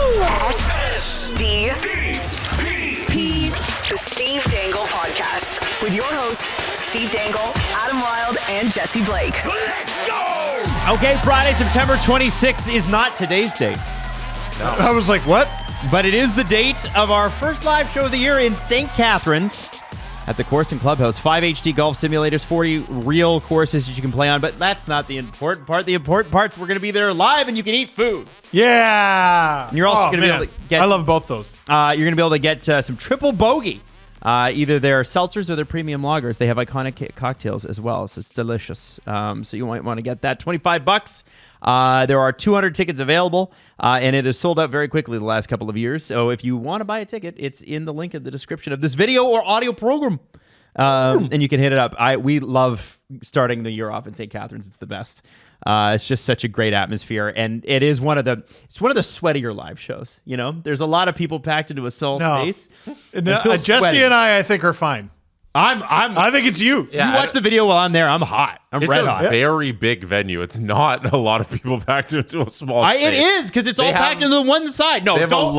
SZN. The Steve Dangle Podcast with your hosts, Steve Dangle, Adam Wilde, and Jesse Blake. Let's go! Okay, Friday, September 26th is not today's date. No. I was like, what? But it is the date of our first live show of the year in St. Catharines at the Course and Clubhouse. 5 HD golf simulators, 40 real courses that you can play on. But that's not the important part. The important part's we're going to be there live and you can eat food. Yeah. And you're also going to be able to get... I love both those. You're going to be able to get some triple bogey. Either their seltzers or their premium lagers. They have iconic cocktails as well, so it's delicious. So you might want to get that. $25. There are 200 tickets available, and it has sold out very quickly the last couple of years. So if you want to buy a ticket, it's in the link in the description of this video or audio program, and you can hit it up. We love starting the year off in St. Catharines. It's the best. It's just such a great atmosphere, and it is one of the sweatier live shows. You know, there's a lot of people packed into a small space. Jesse and I think are fine. I think it's you. Yeah, you watch the video while I'm there. I'm hot. I'm red hot. It's a very big venue. It's not a lot of people packed into a small space. It is because it's all packed into the one side. No, don't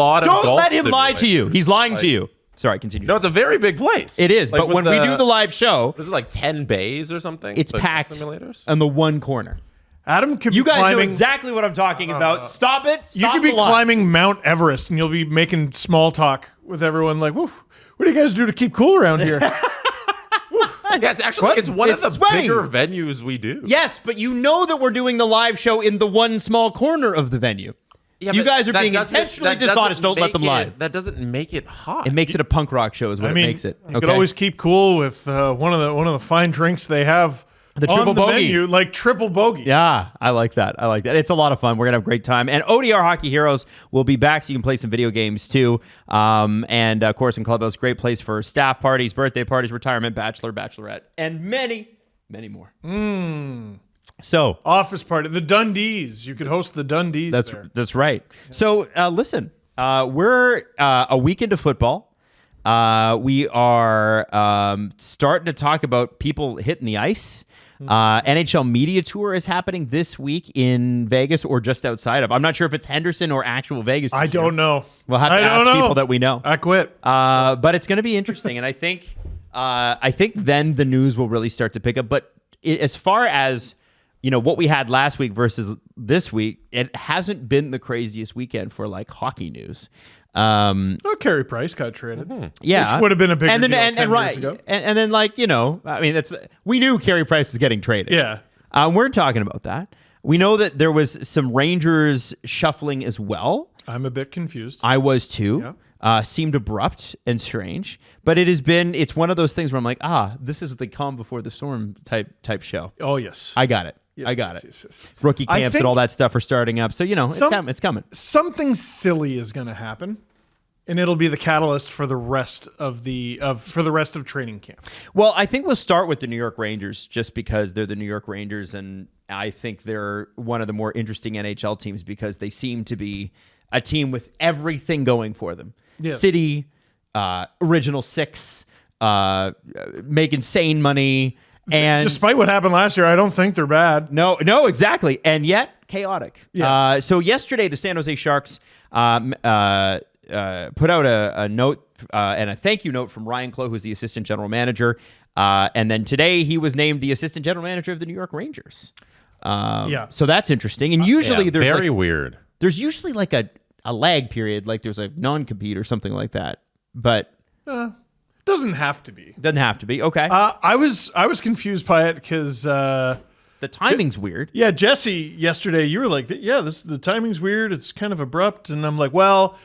let him lie to you. He's lying to you. Sorry, continue. No, it's a very big place. It is, but when we do the live show, is it like 10 bays or something? It's packed on the one corner. Adam could be You guys climbing, know exactly what I'm talking about. Stop it. You could be climbing Mount Everest, and you'll be making small talk with everyone like, "Woo, what do you guys do to keep cool around here?" Yes, actually, it's one of the bigger venues we do. Yes, but you know that we're doing the live show in the one small corner of the venue. Yeah, you guys are being intentionally dishonest. Don't let them lie. That doesn't make it hot. It makes it a punk rock show is what it makes it. You could always keep cool with one of the fine drinks they have. The triple bogey. Menu, like triple bogey. Yeah, I like that. It's a lot of fun. We're going to have a great time. And ODR Hockey Heroes will be back so you can play some video games too. And of course, in Clubhouse, great place for staff parties, birthday parties, retirement, bachelor, bachelorette, and many, many more. So office party, the Dundees. You could host the Dundees. That's right. So listen, we're a week into football. We are starting to talk about people hitting the ice. NHL Media Tour is happening this week in Vegas or just outside of. I'm not sure if it's Henderson or actual Vegas. I don't know. We'll have to ask people that we know. I quit. But it's going to be interesting, and I think then the news will really start to pick up. But as far as what we had last week versus this week, it hasn't been the craziest weekend for like hockey news. Carey Price got traded. Yeah, which would have been a big deal 10 years ago. And then we knew Carey Price was getting traded. Yeah, we're talking about that. We know that there was some Rangers shuffling as well. I'm a bit confused. I was too. Yeah. Seemed abrupt and strange, but it's one of those things where I'm like, this is the calm before the storm type show. Oh yes, I got it. Yes, I got it. Yes. Rookie camps and all that stuff are starting up. So, it's coming. Something silly is going to happen, and it'll be the catalyst for the rest of training camp. Well, I think we'll start with the New York Rangers just because they're the New York Rangers, and I think they're one of the more interesting NHL teams because they seem to be a team with everything going for them. Yes. City, Original Six, make insane money. And despite what happened last year, I don't think they're bad. No, exactly. And yet chaotic. Yes. So yesterday, the San Jose Sharks put out a note and a thank you note from Ryan Clough, who's the assistant general manager. And then today he was named the assistant general manager of the New York Rangers. So that's interesting. And usually there's very weird. There's usually like a lag period, like there's a non-compete or something like that. But doesn't have to be. Doesn't have to be. Okay. I was confused by it because the timing's weird. Yeah, Jesse, yesterday you were like, the timing's weird. It's kind of abrupt, and I'm like, well,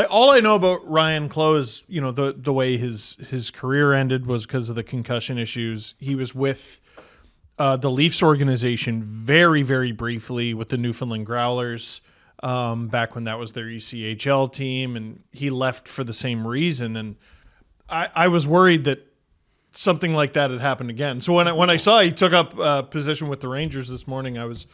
all I know about Ryan Clough is the way his career ended was because of the concussion issues. He was with the Leafs organization very, very briefly with the Newfoundland Growlers back when that was their ECHL team, and he left for the same reason. And I was worried that something like that had happened again. So when I saw he took up a position with the Rangers this morning, I was,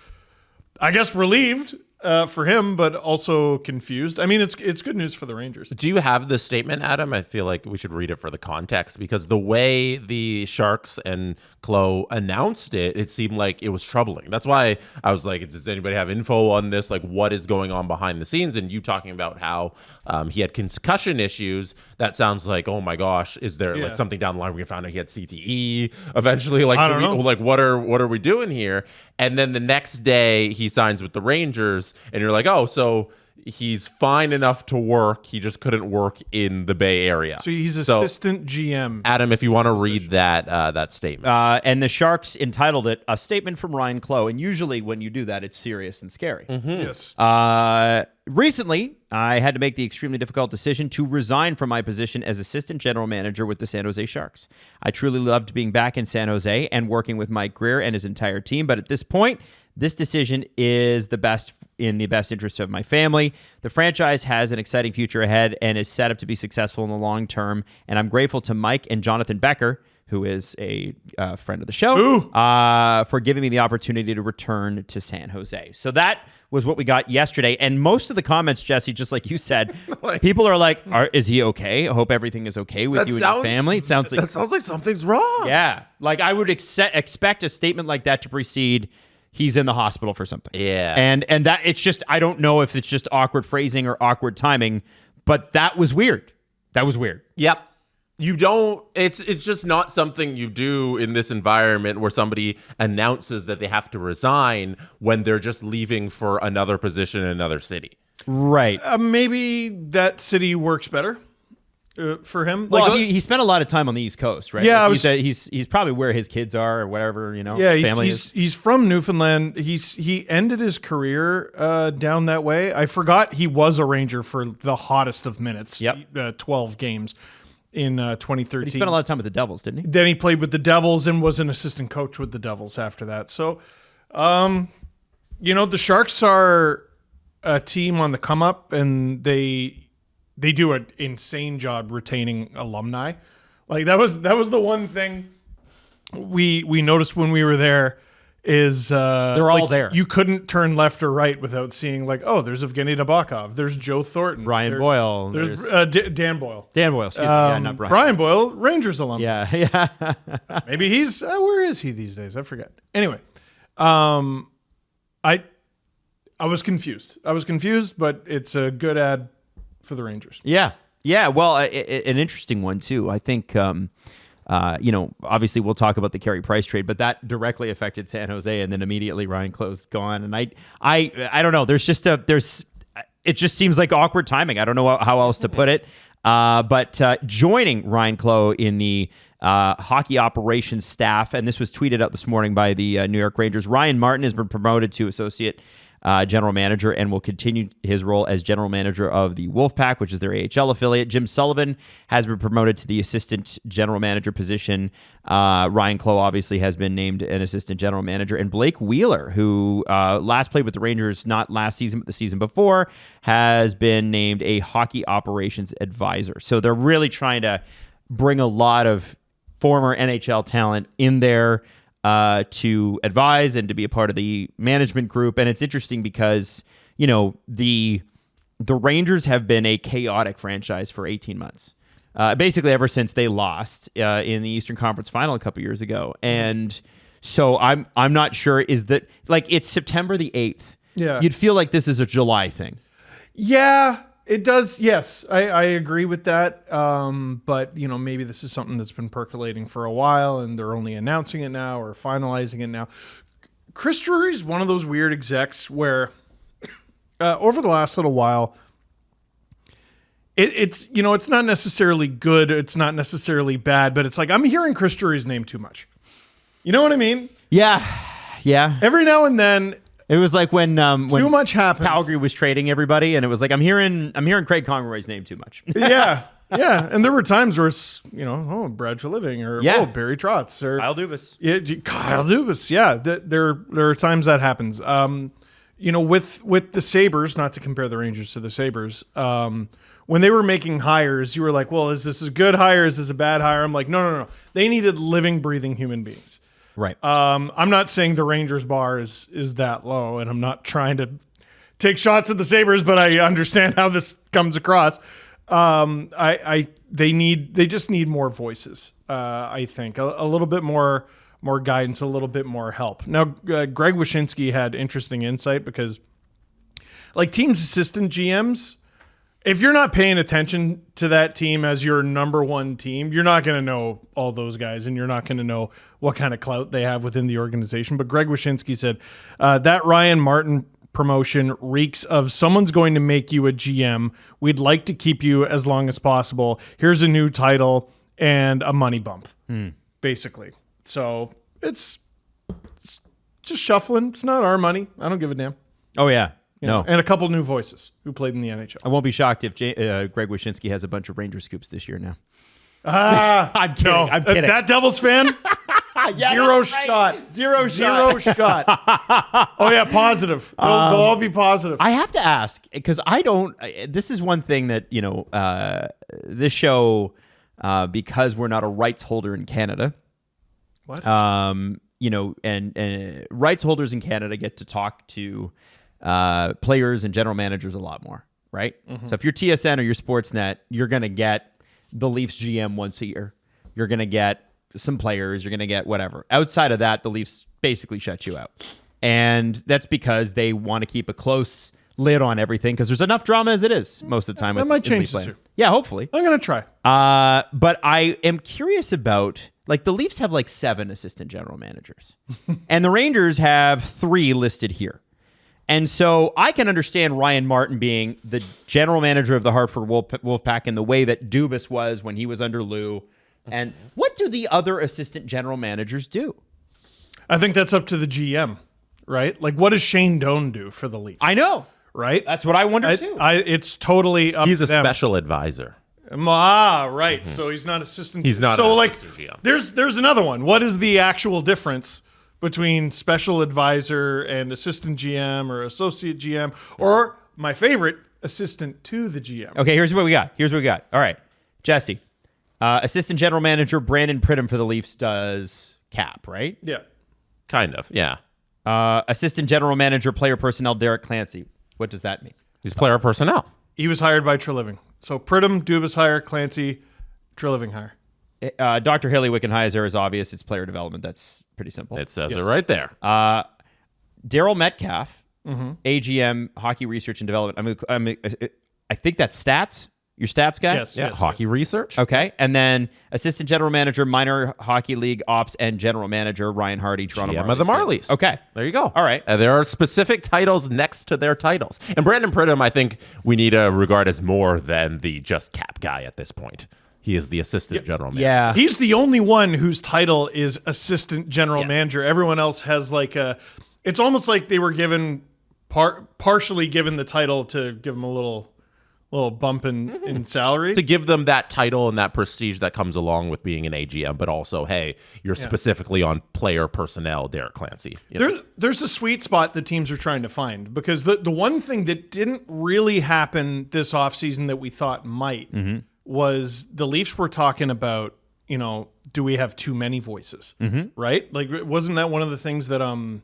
I guess, relieved. for him, but also confused. I mean, it's good news for the Rangers. Do you have the statement, Adam? I feel like we should read it for the context, because the way the Sharks and Clow announced it, it seemed like it was troubling. That's why I was like, does anybody have info on this? Like, what is going on behind the scenes? And you talking about how he had concussion issues. That sounds like, oh my gosh, is there like something down the line? We found out he had CTE eventually. Like, I don't know. Like, what are we doing here? And then the next day he signs with the Rangers, and you're like, oh, so he's fine enough to work. He just couldn't work in the Bay Area. So he's assistant GM. Adam, if you want to read that statement. And the Sharks entitled it "A Statement from Ryan Clow." And usually when you do that, it's serious and scary. Yes. Recently, I had to make the extremely difficult decision to resign from my position as assistant general manager with the San Jose Sharks. I truly loved being back in San Jose and working with Mike Greer and his entire team, but at this point, this decision is in the best interest of my family. The franchise has an exciting future ahead and is set up to be successful in the long term, and I'm grateful to Mike and Jonathan Becker, who is a friend of the show, for giving me the opportunity to return to San Jose. So that was what we got yesterday. And most of the comments, Jesse, just like you said, people are like, is he okay? I hope everything is okay with you and your family. It sounds like that sounds like something's wrong. Yeah. Like I would expect a statement like that to precede he's in the hospital for something. Yeah. And that it's just, I don't know if it's just awkward phrasing or awkward timing, but that was weird. That was weird. Yep. You don't, it's just not something you do in this environment where somebody announces that they have to resign when they're just leaving for another position in another city. Right. Maybe that city works better for him. Well, he spent a lot of time on the East Coast, right? Yeah, Like he's probably where his kids are or whatever, Yeah, family is. he's from Newfoundland. He ended his career down that way. I forgot he was a Ranger for the hottest of minutes. Yep. 12 games in 2013. But he spent a lot of time with the Devils, didn't he? Then he played with the Devils and was an assistant coach with the Devils after that. So, the Sharks are a team on the come up, and they do an insane job retaining alumni. Like that was the one thing we noticed when we were there is they're all there. You couldn't turn left or right without seeing like, oh, there's Evgeny Nabokov, there's Joe Thornton, Ryan Boyle, there's Dan Boyle. Dan Boyle, excuse me. Yeah, not Brian. Brian Boyle, Rangers alum. Yeah. Maybe he's where is he these days? I forget. Anyway, I was confused. But it's a good ad for the Rangers. Yeah. Well, an interesting one too. I think, obviously we'll talk about the Carey Price trade, but that directly affected San Jose, and then immediately Ryan Clow's gone. And I don't know. It just seems like awkward timing. I don't know how else to put it. But joining Ryan Clow in the hockey operations staff, and this was tweeted out this morning by the New York Rangers, Ryan Martin has been promoted to associate general manager and will continue his role as general manager of the Wolfpack, which is their AHL affiliate. Jim Sullivan has been promoted to the assistant general manager position. Ryan Clow obviously has been named an assistant general manager. And Blake Wheeler, who last played with the Rangers not last season, but the season before, has been named a hockey operations advisor. So they're really trying to bring a lot of former NHL talent in there to advise and to be a part of the management group. And it's interesting because, the Rangers have been a chaotic franchise for 18 months. Basically ever since they lost in the Eastern Conference Final a couple years ago. And so I'm not sure, is that like it's September the 8th. Yeah. You'd feel like this is a July thing. Yeah, it does. Yes, I agree with that. But maybe this is something that's been percolating for a while, and they're only announcing it now or finalizing it now. Chris Drury's one of those weird execs where over the last little while, it's not necessarily good, it's not necessarily bad, but it's like I'm hearing Chris Drury's name too much. You know what I mean? Yeah. Every now and then. It was like when too much happens. Calgary was trading everybody, and it was like I'm hearing Craig Conroy's name too much. Yeah, and there were times where it's Brad Treliving or Barry Trotz or Kyle Dubas. Yeah, Kyle Dubas. Yeah, there are times that happens. With the Sabres, not to compare the Rangers to the Sabres, when they were making hires, you were like, well, is this a good hire? Is this a bad hire? I'm like, no. They needed living, breathing human beings. Right. I'm not saying the Rangers bar is that low, and I'm not trying to take shots at the Sabres, but I understand how this comes across. They just need more voices. I think a little bit more guidance, a little bit more help. Now, Greg Wyshynski had interesting insight because, like, teams' assistant GMs, if you're not paying attention to that team as your number one team, you're not going to know all those guys, and you're not going to know what kind of clout they have within the organization. But Greg Wyshynski said that Ryan Martin promotion reeks of someone's going to make you a GM. We'd like to keep you as long as possible. Here's a new title and a money bump, basically. So it's just shuffling. It's not our money. I don't give a damn. Oh, yeah. You know, and a couple new voices who played in the NHL. I won't be shocked if Greg Wyshynski has a bunch of Ranger scoops this year now. I'm kidding. No, I'm kidding. That Devils fan? Zero shot. Zero shot. Oh, yeah, positive. They'll all be positive. I have to ask, because this is one thing that, this show, because we're not a rights holder in Canada. What? And rights holders in Canada get to talk to players and general managers a lot more, right? Mm-hmm. So if you're TSN or you're Sportsnet, you're going to get the Leafs GM once a year. You're going to get some players. You're going to get whatever. Outside of that, the Leafs basically shut you out. And that's because they want to keep a close lid on everything because there's enough drama as it is most of the time. That might change this year. Yeah, hopefully. I'm going to try. But I am curious about, like, the Leafs have like 7 assistant general managers. And the Rangers have 3 listed here. And so I can understand Ryan Martin being the general manager of the Hartford Wolfpack in the way that Dubas was when he was under Lou. And what do the other assistant general managers do? I think that's up to the GM, right? Like, what does Shane Doan do for the Leafs? I know. Right? That's what I wonder, too. It's totally up He's to a them. special advisor. Right. So he's not assistant. He's not. So, an like, assistant GM. there's another one. What is the actual difference between special advisor and assistant GM or associate GM, or my favorite, assistant to the GM? Okay, here's what we got. All right, Jesse, assistant general manager Brandon Pridham for the Leafs does cap, right? Yeah. Kind of, yeah. Assistant general manager player personnel Derek Clancy. What does that mean? He's player personnel. He was hired by Treliving. So Pridham, Dubas hire, Clancy, Treliving hire. Dr. Haley Wickenheiser is obvious. It's player development. That's pretty simple. It says it right there. Daryl Metcalf, AGM, Hockey Research and Development. I think that's stats. Your stats guy? Yes. Yeah, hockey research. Okay. And then assistant general manager, minor hockey league ops, and general manager, Ryan Hardy, Toronto GM Marlies. of the Marlies. Okay. There you go. All right. There are specific titles next to their titles. And Brandon Pridham, I think we need to regard as more than the just cap guy at this point. He is the assistant general manager. Yeah. He's the only one whose title is assistant general manager. Everyone else has like it's almost like they were given partially given the title to give them a little bump in salary. To give them that title and that prestige that comes along with being an AGM, but also, hey, you're specifically on player personnel, Derek Clancy. There's a sweet spot that teams are trying to find, because the one thing that didn't really happen this offseason that we thought might was the Leafs were talking about, do we have too many voices, right? Like, wasn't that one of the things that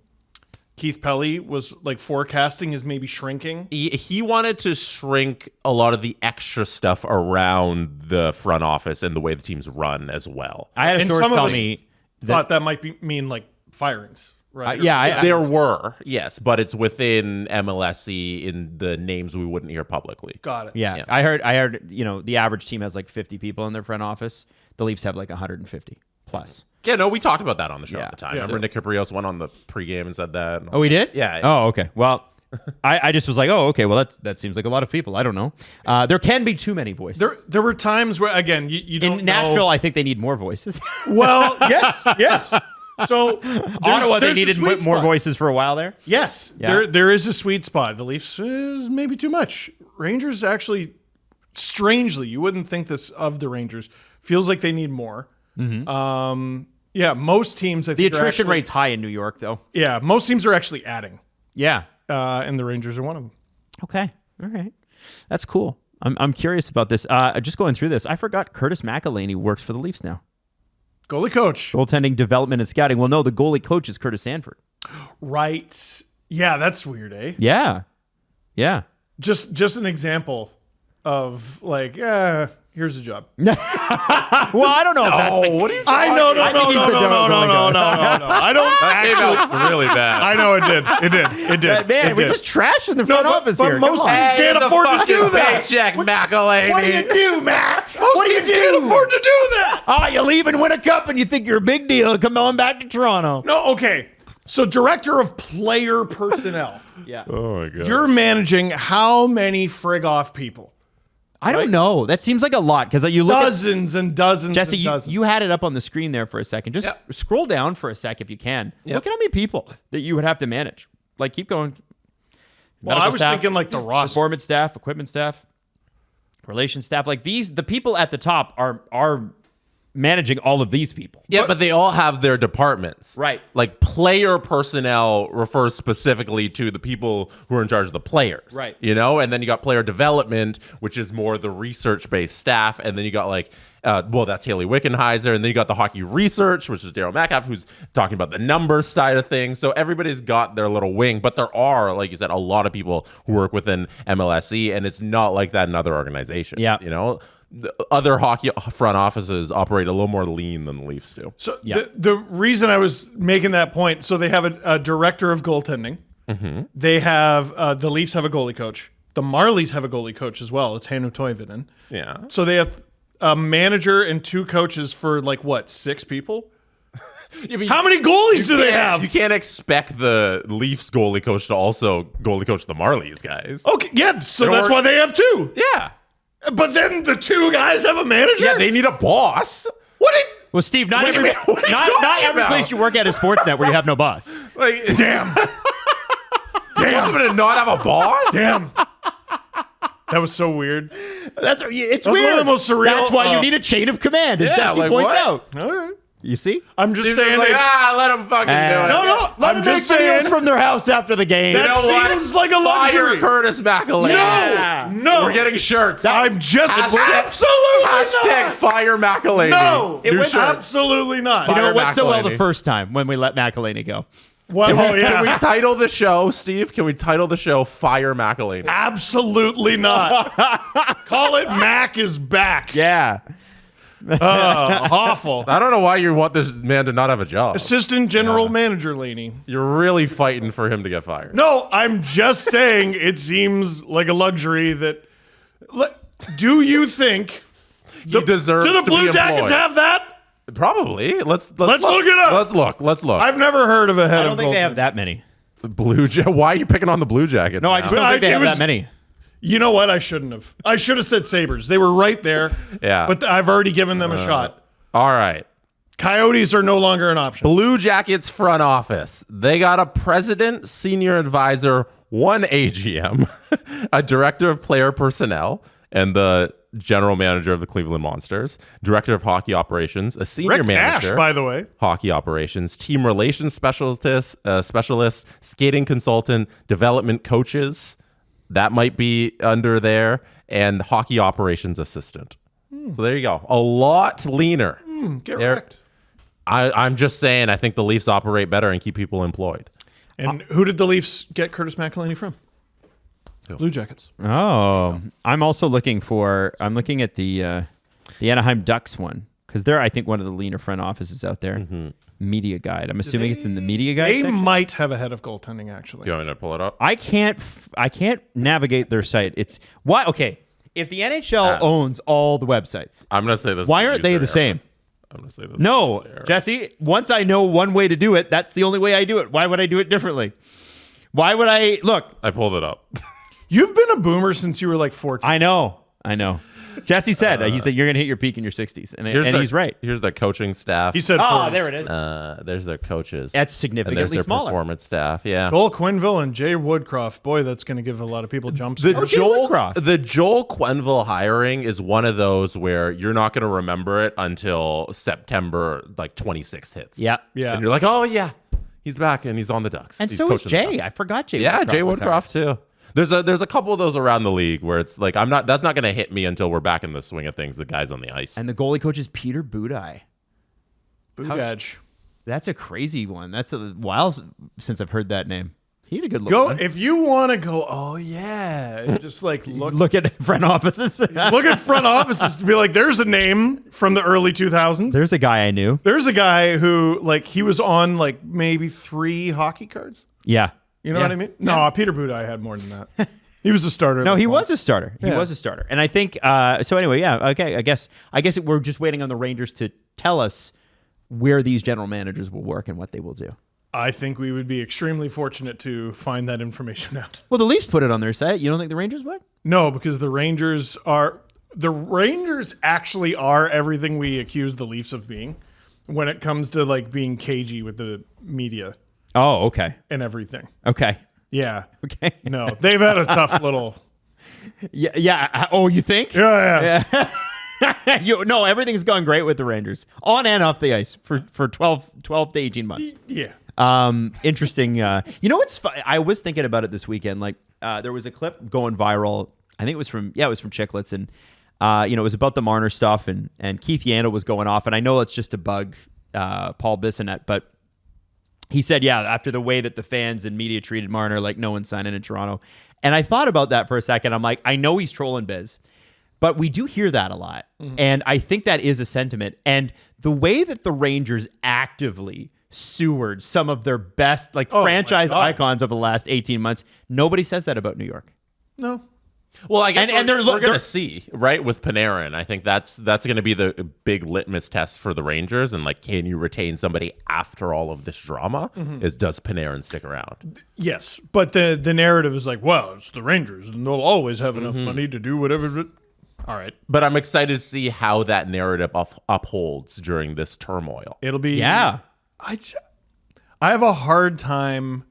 Keith Pelly was like forecasting is maybe shrinking? He wanted to shrink a lot of the extra stuff around the front office and the way the teams run as well. I had a source tell me thought that might mean like firings, right? There were, yes, but it's within MLSE in the names we wouldn't hear publicly. Got it. Yeah. I heard, the average team has like 50 people in their front office. The Leafs have like 150 plus. Yeah, no, we talked about that on the show at the time. Yeah. Remember Nick Caprios went on the pregame and said that? Oh, we did? Yeah. Oh, okay. Well, I just was like, oh, okay. Well, that seems like a lot of people. I don't know. There can be too many voices. There were times where, again, you don't in Nashville, I think they need more voices. Well, yes. So Ottawa, they needed more spot. voices for a while there. Yes, Yeah. there is a sweet spot. The Leafs is maybe too much. Rangers actually, strangely, you wouldn't think this of the Rangers. Feels like they need more. Yeah, most teams, I think, The attrition rate's high in New York, though. Yeah, most teams are actually adding, Yeah. and the Rangers are one of them. Okay. All right. That's cool. I'm curious about this. Just going through this, I forgot Curtis McElhaney works for the Leafs now. Goalie coach. Goaltending, development, and scouting. Well, no, the goalie coach is Curtis Sanford. Right. Yeah, that's weird, eh? Yeah. Yeah. Just an example of like, here's a job. Well, I don't know. If that's the what are you I know, no. I don't That came out really bad. I know it did. Man, we're just trashing the front office here. Most Come on. teams can't afford to do that. Paycheck, McElhaney. What do you do, Mac? What do you can't afford to do that? Oh, you leave and win a cup and you think you're a big deal. Come on back to Toronto. No, okay. So director of player personnel. Yeah. Oh my god. You're managing how many frig off people? I don't know. That seems like a lot because you look Dozens and dozens Jesse, and dozens. you had it up on the screen there for a second. Just scroll down for a sec if you can. Look at how many people that you would have to manage. Like, keep going. Well, Medical I was staff, thinking like the roster. performance staff, equipment staff, relations staff. Like the people at the top are managing all of these people. Yeah, but they all have their departments. Right. Like player personnel refers specifically to the people who are in charge of the players. Right. You know, and then you got player development, which is more the research-based staff. And then you got like, that's Haley Wickenheiser. And then you got the hockey research, which is Daryl Metcalf, who's talking about the numbers side of things. So everybody's got their little wing. But there are, like you said, a lot of people who work within MLSE. And it's not like that in other organizations. Yeah. You know? The other hockey front offices operate a little more lean than the Leafs do. So the reason I was making that point, so they have a director of goaltending. Mm-hmm. They have the Leafs have a goalie coach. The Marlies have a goalie coach as well. It's Hannu Toivonen. Yeah. So they have a manager and 2 coaches for like what, 6 people? How many goalies do they have? You can't expect the Leafs goalie coach to also goalie coach the Marlies guys. Okay, yeah. So that's why they have 2. Yeah. But then the 2 guys have a manager. Yeah, they need a boss. Well, Steve, not What do you every mean? What are you not talking every about? place you work at is Sportsnet where you have no boss. Like, Damn. I'm gonna not have a boss. Damn. That was so weird. It's That's weird. one of the most surreal- That's why you need a chain of command, as Yeah, Jesse like points what? out. All right. You see? I'm just He's saying. like, let him fucking do it. No. Let I'm them just make videos saying. from their house after the game. That know what? seems like a Fire luxury. Curtis McElhaney. Yeah. No. We're getting shirts. I'm just Hashtag absolutely fire McElhaney. no. New was shirts. absolutely not. You know, Fire it went so well McElhaney. the first time when we let McElhaney go. Well, Can we title the show, Steve? Can we title the show Fire McElhaney? absolutely not. Call it Mac is back. Yeah. Awful. I don't know why you want this man to not have a job. Assistant General Manager Laney. You're really fighting for him to get fired. No, I'm just saying it seems like a luxury that. Do you think He deserves do the to be Blue Jackets employed. have that? Probably. Let's look it up. Let's look. I've never heard of a head I of don't think they goaltending. have that many. Why are you picking on the Blue Jackets? No, I just don't think they It have was- that many. You know what? I shouldn't have. I should have said Sabres. They were right there. Yeah. But I've already given them a shot. All right. Coyotes are no longer an option. Blue Jackets front office. They got a president, senior advisor, 1 AGM, a director of player personnel, and the general manager of the Cleveland Monsters, director of hockey operations, a senior Rick manager, Nash, by the way. hockey operations, team relations specialist, skating consultant, development coaches. That might be under there, and hockey operations assistant. So there you go. A lot leaner. Get There- wrecked. I'm just saying, I think the Leafs operate better and keep people employed. And who did the Leafs get Curtis McElhaney from? Blue Jackets. Oh, I'm also looking at the Anaheim Ducks one because they're, I think, one of the leaner front offices out there. Media Guide. I'm assuming it's in the Media Guide They section. might have a head of goaltending, actually. You want me to pull it up? I can't navigate their site. It's why okay. If the NHL owns all the websites, I'm going to say this. why aren't they the same? I'm going to say this. No, Jesse, once I know one way to do it, that's the only way I do it. Why would I do it differently? Why would I look? I pulled it up. You've been a boomer since you were like 14. I know. Jesse said, he said, you're going to hit your peak in your 60s. And he's right. Here's their coaching staff. He said, Oh, 40. there it is. There's their coaches. That's and significantly there's their smaller. performance staff. Yeah. Joel Quenneville and Jay Woodcroft. Boy, that's going to give a lot of people jumps. The Jay Joel Woodcroft. the Joel Quenneville hiring is one of those where you're not going to remember it until September 26th hits. Yeah. Yeah. And you're like, oh yeah, he's back and he's on the Ducks. And He's so is coaching the Jay. Ducks. I forgot Jay. Yeah, Woodcroft Jay was hired. Woodcroft too. There's a couple of those around the league where it's like that's not going to hit me until we're back in the swing of things. The guys on the ice. And the goalie coach is Peter Budaj. Bugaj. That's a crazy one. That's a while since I've heard that name. He had a good look. Go if you want to go. Oh yeah, and just like Look at front offices. look at front offices to be like, there's a name from the early 2000s. There's a guy I knew. There's a guy who like he was on like maybe 3 hockey cards. Yeah. You know what I mean? No, Peter Budaj had more than that. He was a starter. No, he was a starter. He Yeah. was a starter. And I think so anyway, yeah, okay. I guess we're just waiting on the Rangers to tell us where these general managers will work and what they will do. I think we would be extremely fortunate to find that information out. Well, the Leafs put it on their site. You don't think the Rangers would? No, because the Rangers actually are everything we accuse the Leafs of being when it comes to like being cagey with the media Oh, okay. and everything. Okay. Yeah. Okay. No, they've had a tough little. Yeah. Yeah. Oh, you think? Yeah. No, everything's gone great with the Rangers on and off the ice for 12 to 18 months. Yeah. Interesting. You know what's I was thinking about it this weekend. Like there was a clip going viral. I think it was from Chicklets, and it was about the Marner stuff, and Keith Yandel was going off. And I know it's just to bug Paul Bissonnette, but he said, yeah, after the way that the fans and media treated Marner, like no one's signing in Toronto. And I thought about that for a second. I'm like, I know he's trolling Biz, but we do hear that a lot. Mm-hmm. And I think that is a sentiment. And the way that the Rangers actively sewered some of their best franchise icons over the last 18 months, nobody says that about New York. No. Well, I guess and we're going to see, right, with Panarin. I think that's going to be the big litmus test for the Rangers. And, like, can you retain somebody after all of this drama? Mm-hmm. Does Panarin stick around? Yes, but the narrative is like, well, it's the Rangers, and they'll always have enough money to do whatever. All right. But I'm excited to see how that narrative upholds during this turmoil. It'll be... Yeah. I have a hard time...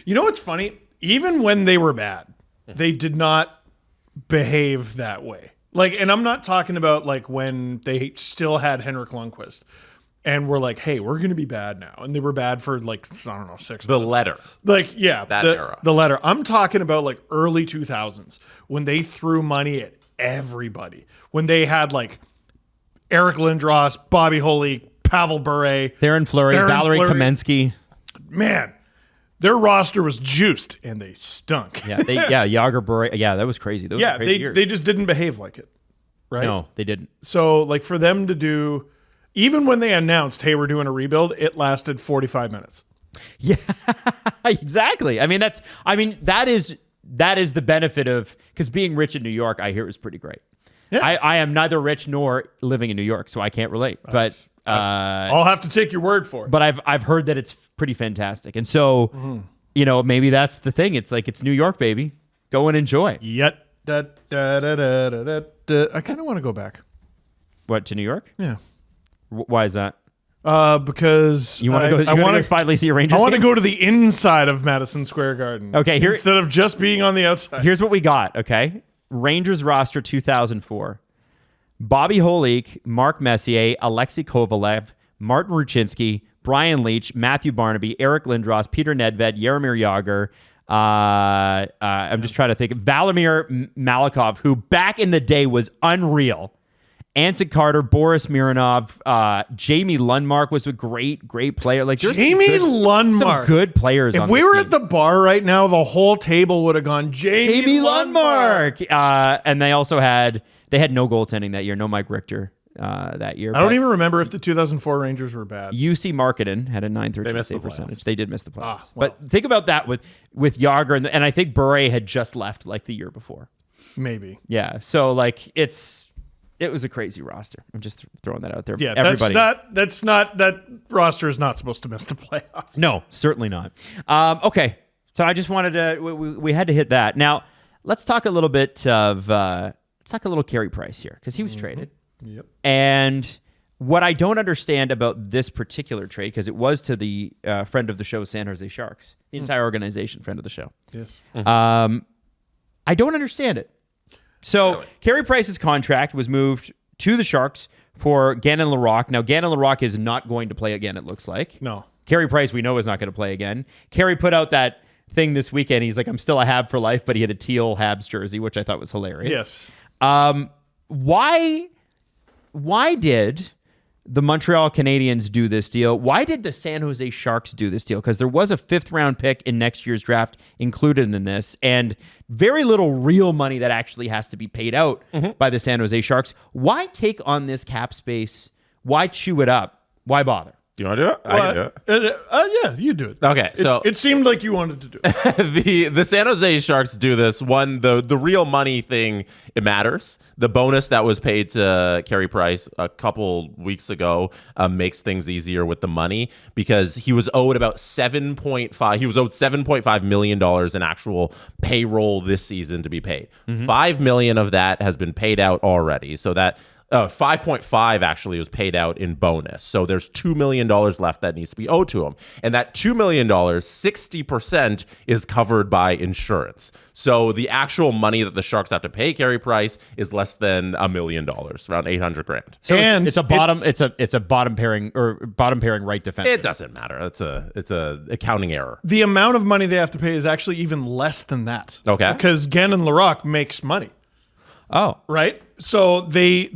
You know what's funny? Even when they were bad, they did not behave that way. Like, and I'm not talking about like when they still had Henrik Lundqvist and we're like, hey, we're going to be bad now. And they were bad for like, I don't know, 6 months. The letter. Like, yeah. That era. The letter. I'm talking about like early 2000s when they threw money at everybody. When they had like Eric Lindros, Bobby Holik, Pavel Bure. Darren Fleury, Valerie Kamensky. Man. Their roster was juiced, and they stunk. Yeah, Yager Bure. Yeah, that was crazy. Those were crazy years. They just didn't behave like it, right? No, they didn't. So, like, for them to do, even when they announced, "Hey, we're doing a rebuild," it lasted 45 minutes. Yeah, exactly. I mean, that is the benefit of because being rich in New York, I hear is pretty great. Yeah. I am neither rich nor living in New York, so I can't relate. But I'll have to take your word for it. But I've heard that it's pretty fantastic, and so maybe that's the thing. It's like it's New York, baby. Go and enjoy. I kind of want to go back. What, to New York? Yeah. Why is that? Because you want to go. I want to finally see a Rangers. I want to go to the inside of Madison Square Garden. Okay, here instead of just being on the outside. Here's what we got. Okay, Rangers roster 2004. Bobby Holik, Mark Messier, Alexei Kovalev, Martin Ruchinski, Brian Leach, Matthew Barnaby, Eric Lindros, Peter Nedved, Jaromir Jagr. I'm just trying to think. Valimir Malikov, who back in the day was unreal. Anson Carter, Boris Mironov, Jamie Lundmark was a great player. Like Jamie Lundmark, some good players. If we were at the bar right now, the whole table would have gone Jamie Lundmark. And they also had no goaltending that year, no Mike Richter that year. I don't even remember if the 2004 Rangers were bad. UC Marketing had a 913 save percentage. They did miss the playoffs. Well. But think about that with Jagr and I think Bure had just left like the year before. Maybe. Yeah. So like it was a crazy roster. I'm just throwing that out there. Yeah, everybody. that roster is not supposed to miss the playoffs. No, certainly not. Okay, so I just wanted to. We had to hit that. Now let's talk a little bit of Carey Price here because he was traded. Yep. And what I don't understand about this particular trade because it was to the friend of the show, San Jose Sharks, the entire organization, friend of the show. Yes. I don't understand it. So Carey Price's contract was moved to the Sharks for Gannon Laroque. Now, Gannon Laroque is not going to play again, it looks like. No. Carey Price, we know, is not going to play again. Carey put out that thing this weekend. He's like, I'm still a Hab for life, but he had a teal Habs jersey, which I thought was hilarious. Yes. Why did the Montreal Canadiens do this deal? Why did the San Jose Sharks do this deal? Because there was a 5th round pick in next year's draft included in this, and very little real money that actually has to be paid out by the San Jose Sharks. Why take on this cap space? Why chew it up? Why bother? You want to do it? I can do it. Yeah, you do it. Okay, so it seemed like you wanted to do it. the San Jose Sharks do this. One, the real money thing, it matters. The bonus that was paid to Carey Price a couple weeks ago makes things easier with the money because he was owed about $7.5 million in actual payroll this season to be paid. $5 million of that has been paid out already. So that 5.5 actually was paid out in bonus. So there's $2 million left that needs to be owed to him. And that $2 million, 60% is covered by insurance. So the actual money that the Sharks have to pay Carey Price is less than $1 million, around $800,000. So it's a bottom pairing right defense. It doesn't matter. It's a accounting error. The amount of money they have to pay is actually even less than that. Okay. Because Gannon Laroque makes money. Oh. Right? So the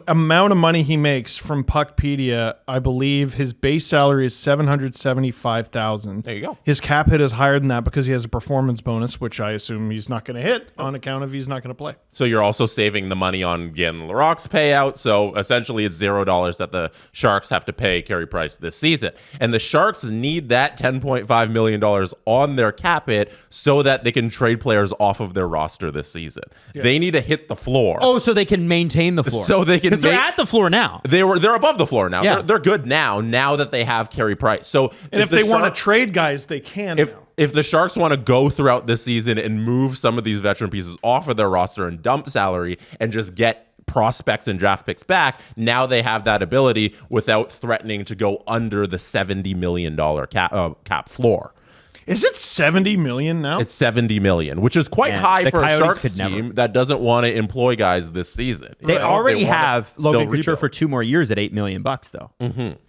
amount of money he makes from Puckpedia, I believe his base salary is $775,000. There you go. His cap hit is higher than that because he has a performance bonus, which I assume he's not going to hit on account of he's not going to play. So you're also saving the money on Gannon Laroque's payout. So essentially it's $0 that the Sharks have to pay Carey Price this season. And the Sharks need that $10.5 million on their cap hit so that they can trade players off of their roster this season. Yeah. They need to hit the floor. Oh, so they can maintain the floor. So they can. Because they're at the floor now. They're above the floor now. Yeah. They're good now that they have Carey Price. So if they want to trade guys, they can. If the Sharks want to go throughout this season and move some of these veteran pieces off of their roster and dump salary and just get prospects and draft picks back, now they have that ability without threatening to go under the $70 million cap floor. Is it $70 million now? It's $70 million, which is quite high for Coyotes a Sharks team that doesn't want to employ guys this season. They already have Logan Couture rebuild for 2 more years at $8 million though.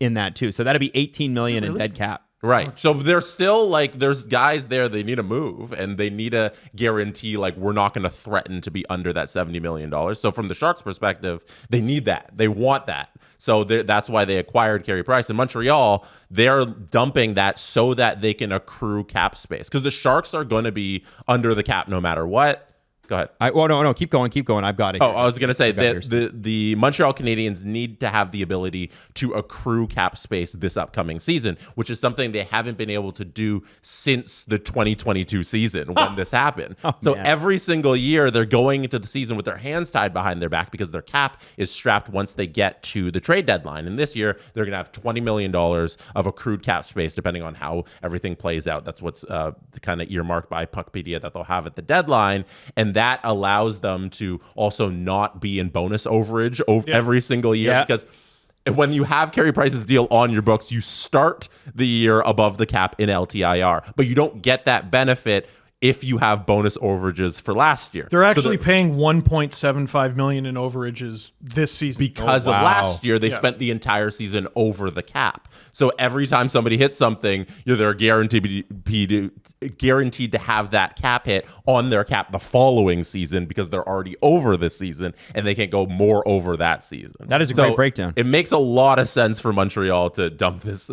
In that too, so that'd be $18 million in dead cap. Right. So there's still there's guys there they need to move and they need to guarantee we're not going to threaten to be under that $70 million. So from the Sharks' perspective, they need that. They want that. So that's why they acquired Carey Price. In Montreal, they're dumping that so that they can accrue cap space because the Sharks are going to be under the cap no matter what. Go ahead. No, keep going. I've got it. Oh, I was going to say that the Montreal Canadiens need to have the ability to accrue cap space this upcoming season, which is something they haven't been able to do since the 2022 season when this happened. Every single year, they're going into the season with their hands tied behind their back because their cap is strapped once they get to the trade deadline. And this year, they're going to have $20 million of accrued cap space, depending on how everything plays out. That's what's kind of earmarked by Puckpedia that they'll have at the deadline. And that allows them to also not be in bonus overage every single year because when you have Carey Price's deal on your books, you start the year above the cap in LTIR, but you don't get that benefit if you have bonus overages for last year. They're actually paying $1.75 million in overages this season. Because of last year, they spent the entire season over the cap. So every time somebody hits something, they're guaranteed to have that cap hit on their cap the following season because they're already over this season and they can't go more over that season. That is a great breakdown. It makes a lot of sense for Montreal to dump this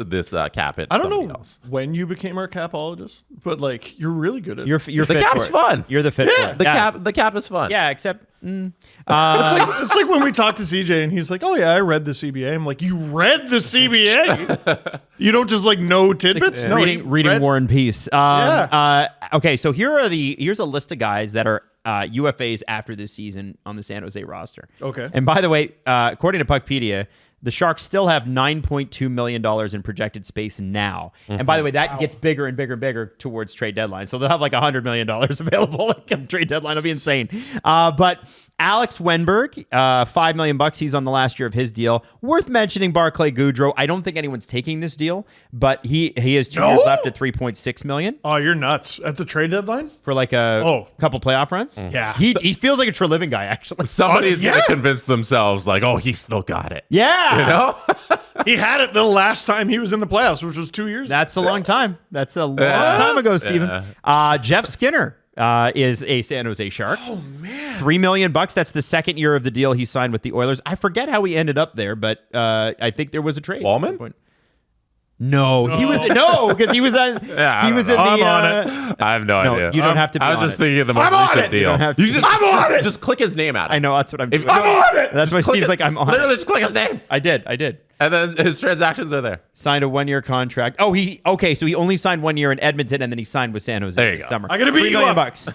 cap hit. I don't know when you became our capologist, but you're really good at it. You're the fit cap's for it. fun. You're the fit for it. The cap is fun. Yeah, except it's like when we talked to CJ and he's like, "Oh yeah, I read the CBA." I'm like, "You read the CBA? You don't just know tidbits?" No, reading War and Peace. Okay, so here's a list of guys that are UFAs after this season on the San Jose roster. Okay. And by the way, according to Puckpedia, the Sharks still have $9.2 million in projected space now. And by the way, that gets bigger and bigger and bigger towards trade deadline. So they'll have $100 million available at trade deadline. It'll be insane. But Alex Wenberg, $5 million. He's on the last year of his deal. Worth mentioning Barclay Goodrow. I don't think anyone's taking this deal, but he has 2 years left at $3.6 million. Oh, you're nuts. At the trade deadline? For a couple playoff runs? Yeah. He feels like a Treliving guy, actually. Somebody's going to convince themselves he still got it. Yeah. He had it the last time he was in the playoffs, which was 2 years. That's a long time. That's a long time ago, Steven. Jeff Skinner is a San Jose Shark. Oh, man. $3 million. That's the second year of the deal he signed with the Oilers. I forget how he ended up there, but I think there was a trade. Wallman? No, he was because he was on. Yeah, he was in I'm the. on it. I have no idea. You don't have to. Be I was on just it. thinking of the most recent deal. don't have to. I'm on it. Just click his name out. I know that's what I'm doing. I'm on it. That's why Just click Steve's it. like, I'm on. Literally, it. just click his name. I did. And then his transactions are there. Signed a 1-year contract. Oh, so he only signed 1 year in Edmonton, and then he signed with San Jose There you this go. summer. I gotta beat $3 you million up. bucks.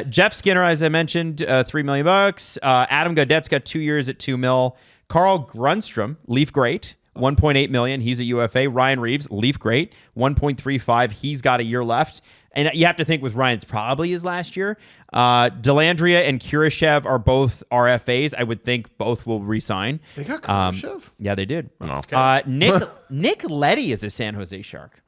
Jeff Skinner, as I mentioned, $3 million bucks. Adam Gaudette's got 2 years at $2 million. Carl Grunstrom, Leaf great. 1.8 million. He's a UFA. Ryan Reeves, Leaf great. 1.35. He's got a year left. And you have to think with Ryan's probably his last year. Delandria and Kurashev are both RFAs. I would think both will re-sign. They got Kurashev? Yeah, they did. Okay. Nick Leddy is a San Jose Shark.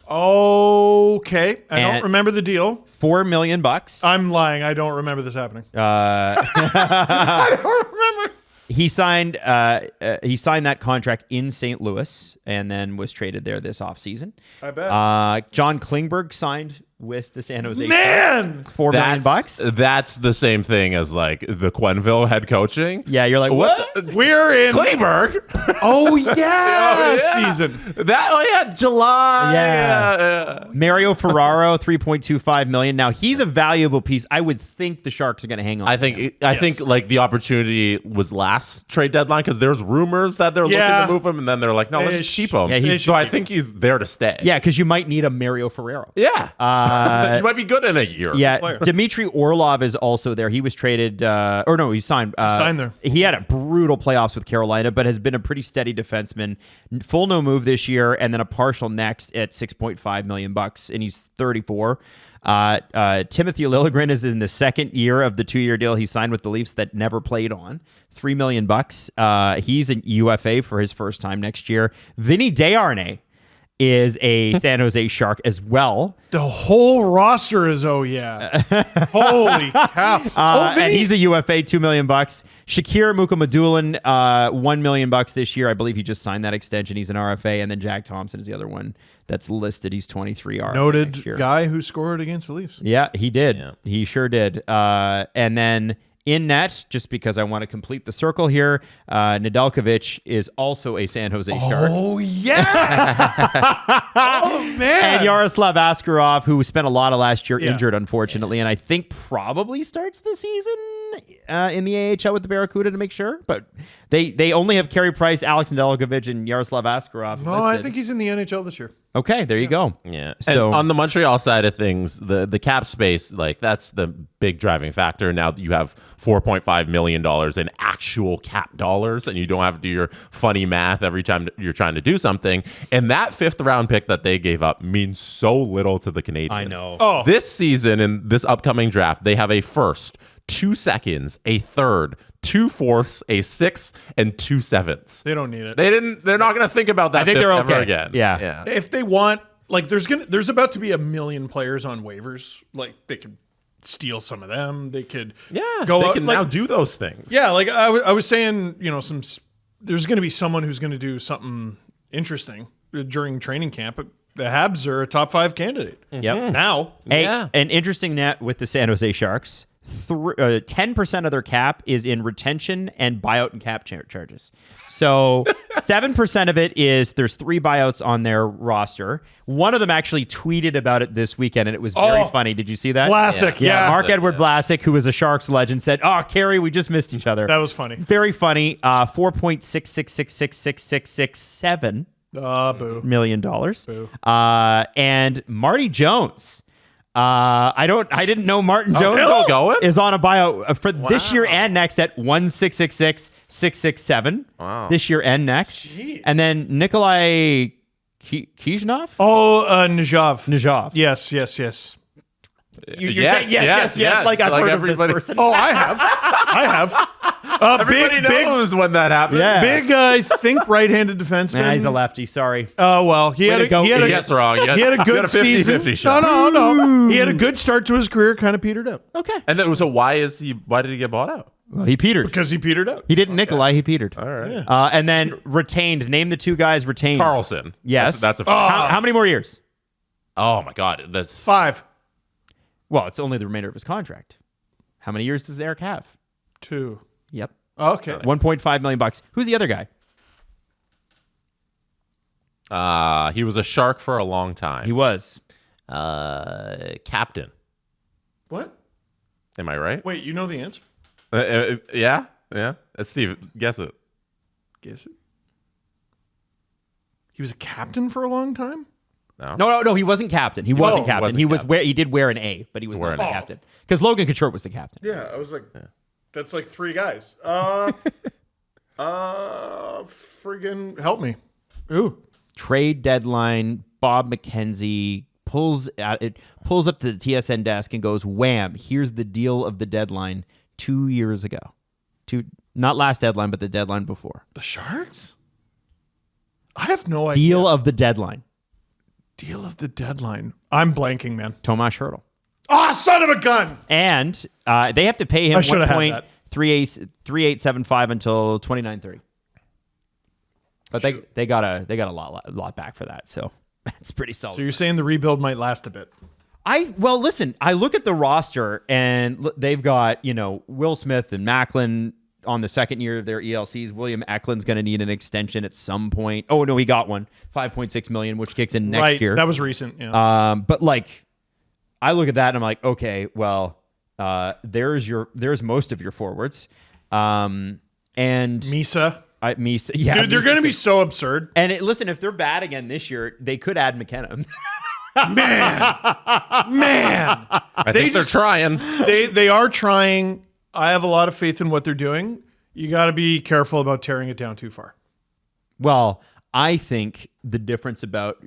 Okay. I don't And- remember the deal. $4 million bucks. I'm lying. I don't remember this happening. I don't remember. He signed that contract in St. Louis and then was traded there this offseason. I bet. John Klingberg signed with the San Jose Man! Sharks. $4 million bucks. That's the same thing as like the Quenneville head coaching. Yeah, you're like, what? We're in. Klingberg. Oh, yeah. yeah. Season. July. Yeah. Mario Ferraro, $3.25 million. Now he's a valuable piece. I would think the Sharks are going to hang on. I think like the opportunity was last trade deadline because there's rumors that they're looking to move him, and then they're like, no, let's just keep him. Yeah, so I think he's there to stay. Yeah, because you might need a Mario Ferraro. Yeah. You might be good in a year. Yeah, player. Dmitry Orlov is also there. He was traded, he signed. Signed there. He had a brutal playoffs with Carolina, but has been a pretty steady defenseman. Full no move this year, and then a partial next at $6.5 million bucks, and he's 34. Timothy Liljegren is in the second year of the 2-year deal he signed with the Leafs that never played on. $3 million bucks. He's a UFA for his first time next year. Vinny Desharnais is a San Jose Shark as well. The whole roster is, oh, yeah. Holy cow. And he's a UFA, $2 million bucks. Shakir Mukhamadullin, $1 million bucks this year. I believe he just signed that extension. He's an RFA. And then Jack Thompson is the other one that's listed. He's 23 RFA Noted next year. guy who scored against the Leafs. Yeah, he did. Yeah. He sure did. And then in net, just because I want to complete the circle here, Nedeljkovic is also a San Jose Shark. Oh, yeah. Oh, man. And Yaroslav Askarov, who spent a lot of last year Yeah. injured, unfortunately, and I think probably starts the season in the AHL with the Barracuda to make sure. But they only have Carey Price, Alex Nedeljkovic, and Yaroslav Askarov No, I listed. think he's in the NHL this year. Okay, there you go. Yeah. So- And on the Montreal side of things, the cap space, like that's the big driving factor. Now that you have $4.5 million in actual cap dollars, and you don't have to do your funny math every time you're trying to do something. And that 5th round pick that they gave up means so little to the Canadians. I know. Oh. This season in this upcoming draft, they have a 1st, 2 seconds, a 3rd, 2 4ths, a 6th, and 2 7ths. They don't need it. They're not going to think about that. I think 5th they're ever okay. again. Yeah. If they want, like, there's about to be 1 million players on waivers. Like, they could steal some of them. They could go they out. can like, now do those things. Yeah, like I was saying, there's going to be someone who's going to do something interesting during training camp. The Habs are a top 5 candidate. Yep. Now. Hey, Yeah. an interesting net with the San Jose Sharks. 10% of their cap is in retention and buyout and cap charges. So 7% of it is there's 3 buyouts on their roster. One of them actually tweeted about it this weekend, and it was very funny. Did you see that? Classic. Yeah. Mark Edward Vlasic, who is a Sharks legend, said, "Oh, Carey, we just missed each other." That was funny. Very funny. $4.66666667 Boo. million dollars. And Marty Jones. I didn't know Martin Jones still going? is on a buyout for this year and next at 1.666667. Wow. This year and next. Jeez. And then Nikolai Kizhnov? Oh, Najov. Najov. Yes. You're Yes, saying yes, like I've heard of this everybody- person. Oh, I have. Everybody Big, knows when that happened. Yeah. I think right-handed defenseman. Nah, he's a lefty, sorry. Oh, well, he had to go. he had He a gets wrong. he had a good 50-50 season. shot. No. He had a good start to his career, kind of petered out. Okay. And then so why did he get bought out? Well, he petered. Because he petered out. He didn't Nikolai, he petered. All right. And then retained. Name the 2 guys retained. Carlson. Yes. That's a How many more years? Oh my god. That's 5. Well, it's only the remainder of his contract. How many years does Eric have? 2. Yep. Okay. $1.5 million. Who's the other guy? He was a Shark for a long time. He was. Captain. What? Am I right? Wait, you know the answer? Yeah. Steve, guess it. Guess it. He was a captain for a long time? No, he wasn't captain. He wasn't captain. wasn't He was captain. he did wear an A, but he was not the Wearing an A. captain. Because Logan Couture was the captain. Yeah, I was like, that's like 3 guys. Friggin' help me. Ooh. Trade deadline. Bob McKenzie pulls up to the TSN desk and goes, "Wham! Here's the deal of the deadline 2 years ago. Not last deadline, but the deadline before. The Sharks? I have no idea. Deal of the deadline. Deal of the deadline. I'm blanking, man. Tomas Hertl. Ah, son of a gun! And they have to pay him I should have had that. 1.3875 until 29.30. But they got a lot back for that, so that's pretty solid. So you're saying the rebuild might last a bit? Listen, I look at the roster and they've got, Will Smith and Macklin on the second year of their ELCs. William Eklund's going to need an extension at some point. Oh no, he got one, $5.6 million, which kicks in next year. That was recent. Yeah. But I look at that and I'm like, okay, well, there's most of your forwards, and Misa. Misa, yeah, Dude, they're going to be so absurd. And listen, if they're bad again this year, they could add McKenna. Man. I think they're trying. They are trying. I have a lot of faith in what they're doing. You got to be careful about tearing it down too far. Well, I think the difference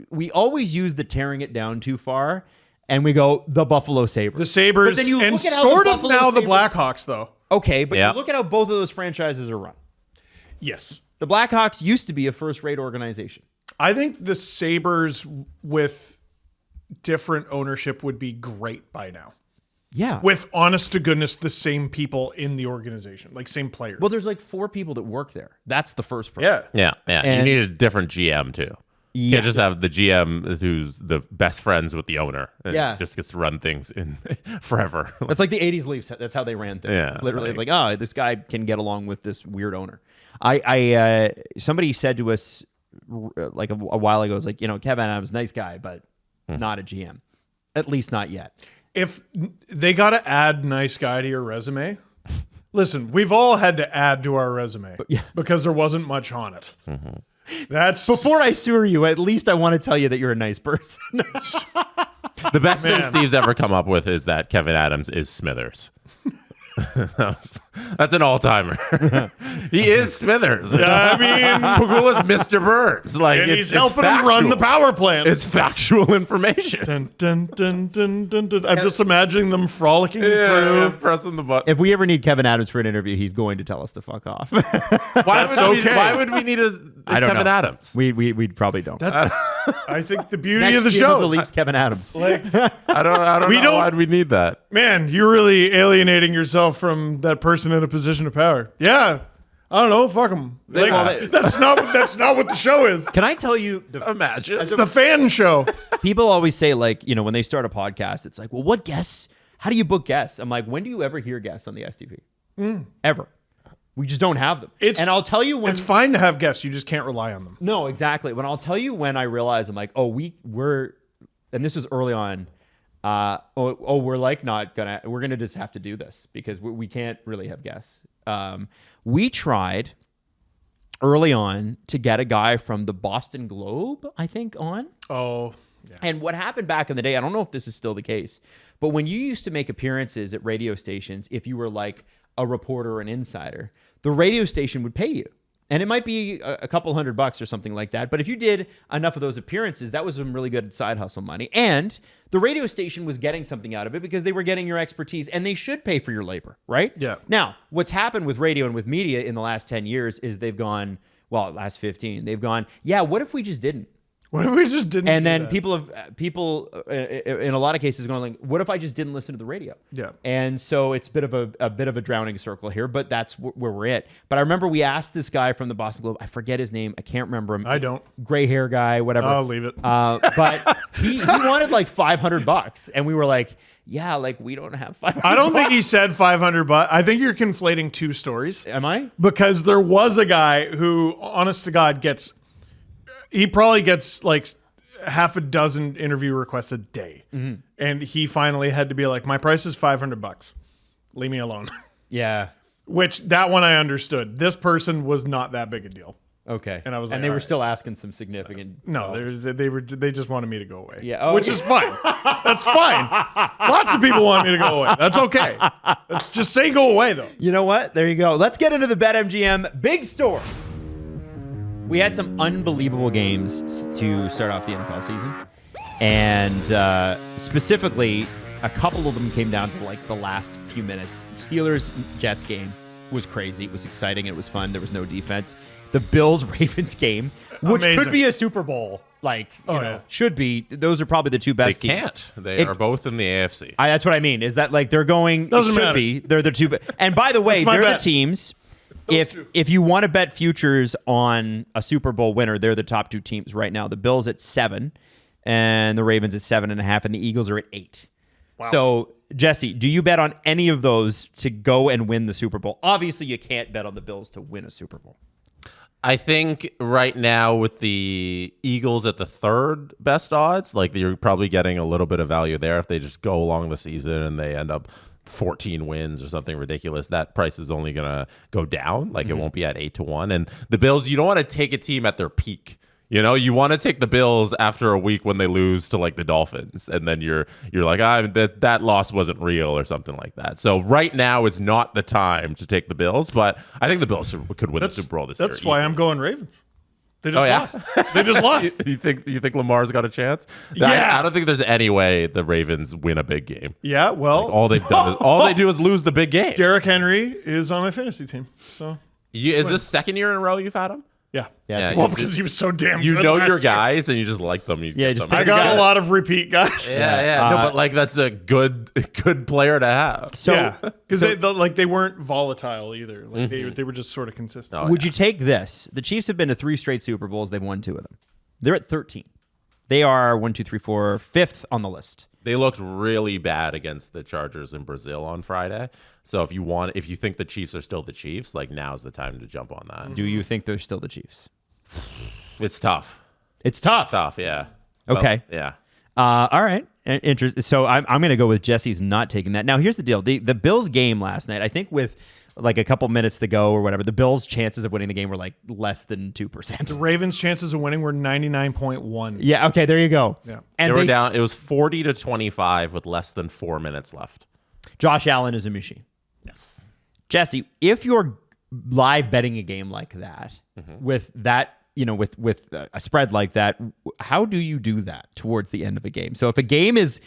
we always use the tearing it down too far, and we go the Buffalo Sabres. The Sabres, But then you and look at how sort the of Buffalo now the Sabres- Blackhawks, though. Okay, but Yeah. you look at how both of those franchises are run. Yes. The Blackhawks used to be a first-rate organization. I think the Sabres with different ownership would be great by now. Yeah. With honest to goodness, the same people in the organization, like same players. Well, there's 4 people that work there. That's the first person. yeah. Yeah. And- You need a different GM too. You Yeah. can't just have the GM who's the best friends with the owner and Yeah. just gets to run things in forever. It's like the 80s Leafs. That's how they ran things. Yeah, Literally, like- it's like, this guy can get along with this weird owner. Somebody said to us a while ago, it's like, Kevin Adams, nice guy, but not a GM. At least not yet. If they got to add nice guy to your resume, listen, we've all had to add to our resume because there wasn't much on it. That's Before I sewer you, at least I want to tell you that you're a nice person. The best thing Man. Steve's ever come up with is that Kevin Adams is Smithers. That's an all-timer. He is Smithers. I mean, Pagula's Mr. Burns. Like and it's, he's it's helping him run the factual. power plant. It's factual information. Dun, dun, dun, dun, dun, dun. I'm just imagining them frolicking Yeah, through. pressing the button. If we ever need Kevin Adams for an interview, he's going to tell us to fuck off. Why would we need a I don't Kevin know. Adams? We probably don't. That's, I think the beauty Next of the GM show. the Leafs, Kevin Adams. Like, I don't We know don't- why'd we need that. man, you're really alienating yourself from that person in a position of power. Yeah. I don't know. Fuck them. Like, that's not what the show is. Can I tell you, Imagine. It's the fan show. people always say, when they start a podcast, it's like, well, what guests? How do you book guests? I'm like, when do you ever hear guests on the STP? Ever. We just don't have them. And I'll tell you when. It's fine to have guests. You just can't rely on them. No, exactly. I'll tell you when I realize, I'm like, we're, and this was early on. We're gonna just have to do this because we can't really have guests. We tried early on to get a guy from the Boston Globe, I think, on. Oh, yeah. And what happened back in the day, I don't know if this is still the case, but when you used to make appearances at radio stations, if you were like a reporter or an insider, the radio station would pay you. And it might be a couple $100 or something like that. But if you did enough of those appearances, that was some really good side hustle money. And the radio station was getting something out of it because they were getting your expertise and they should pay for your labor, right? Yeah. Now, what's happened with radio and with media in the last 10 years is last 15, they've gone, yeah, what if we just didn't? What if we just didn't? And do then that? people in a lot of cases going like, what if I just didn't listen to the radio? Yeah. And so it's a bit of a drowning circle here, but that's where we're at. But I remember we asked this guy from the Boston Globe. I forget his name. I can't remember him. I don't. Gray hair guy, whatever. I'll leave it. But he wanted like $500, and we were like, yeah, like we don't have $500. I don't think he said 500, but I think you're conflating two stories. Am I? Because there was a guy who, honest to God, he probably gets like half a dozen interview requests a day. Mm-hmm. And he finally had to be like, my price is $500. Leave me alone. Yeah. Which that one I understood. This person was not that big a deal. Okay. And I was like, they all were right. still asking some significant. No, they just wanted me to go away. Yeah. Oh, which is fine. That's fine. Lots of people want me to go away. That's okay. Let's just say go away though. You know what? There you go. Let's get into the BetMGM big story. We had some unbelievable games to start off the NFL season. And specifically, a couple of them came down to like the last few minutes. Steelers-Jets game was crazy. It was exciting. It was fun. There was no defense. The Bills-Ravens game, which Amazing. could be a Super Bowl, like, yeah. should be. Those are probably the two They best teams. can't. They are both in the AFC. That's what I mean, is that like they're going, Doesn't it should matter. be. They're the two. And by the way, That's my they're the bet. teams. If you want to bet futures on a Super Bowl winner, they're the top two teams right now. The Bills at 7, and the Ravens at 7.5, and the Eagles are at 8. Wow. So, Jesse, do you bet on any of those to go and win the Super Bowl? Obviously, you can't bet on the Bills to win a Super Bowl. I think right now with the Eagles at the third best odds, like you're probably getting a little bit of value there if they just go along the season and they end up 14 wins or something ridiculous. That price is only going to go down. Like it won't be at 8-1. And the Bills, you don't want to take a team at their peak. You know, you want to take the Bills after a week when they lose to like the Dolphins, and then you're like, that loss wasn't real or something like that. So right now is not the time to take the Bills, but I think the Bills could win the Super Bowl this year. That's why I'm going Ravens. They just yeah? lost. They just lost. You think Lamar's got a chance? Yeah. I don't think there's any way the Ravens win a big game. Yeah, well, Like, all they do is lose the big game. Derrick Henry is on my fantasy team. So Is this second year in a row you've had him? yeah. Yeah, Well, you because just- he was so damn You good know last your year. guys and you just like them. You Yeah, get just them. I got a lot of repeat guys. Yeah. No, but like that's a good player to have. So, yeah, because they weren't volatile either. Like they were just sort of consistent. Oh, would you take this? The Chiefs have been to 3 straight Super Bowls. They've won 2 of them. They're at 13. They are 1, 2, 3, 4, 5th on the list. They looked really bad against the Chargers in Brazil on Friday. So if you think the Chiefs are still the Chiefs, like now's the time to jump on that. Do you think they're still the Chiefs? It's tough. It's tough. Tough, yeah. Okay. Yeah. All right. Interesting. So I'm going to go with Jesse's not taking that. Now, here's the deal. The Bills game last night, I think with like a couple minutes to go or whatever, the Bills' chances of winning the game were like less than 2%. The Ravens' chances of winning were 99.1. Yeah. Okay. There you go. Yeah. And They were down. It was 40-25 with less than 4 minutes left. Josh Allen is a machine. Yes. Jesse, if you're live betting a game like that with that, with a spread like that, how do you do that towards the end of a game? So if a game is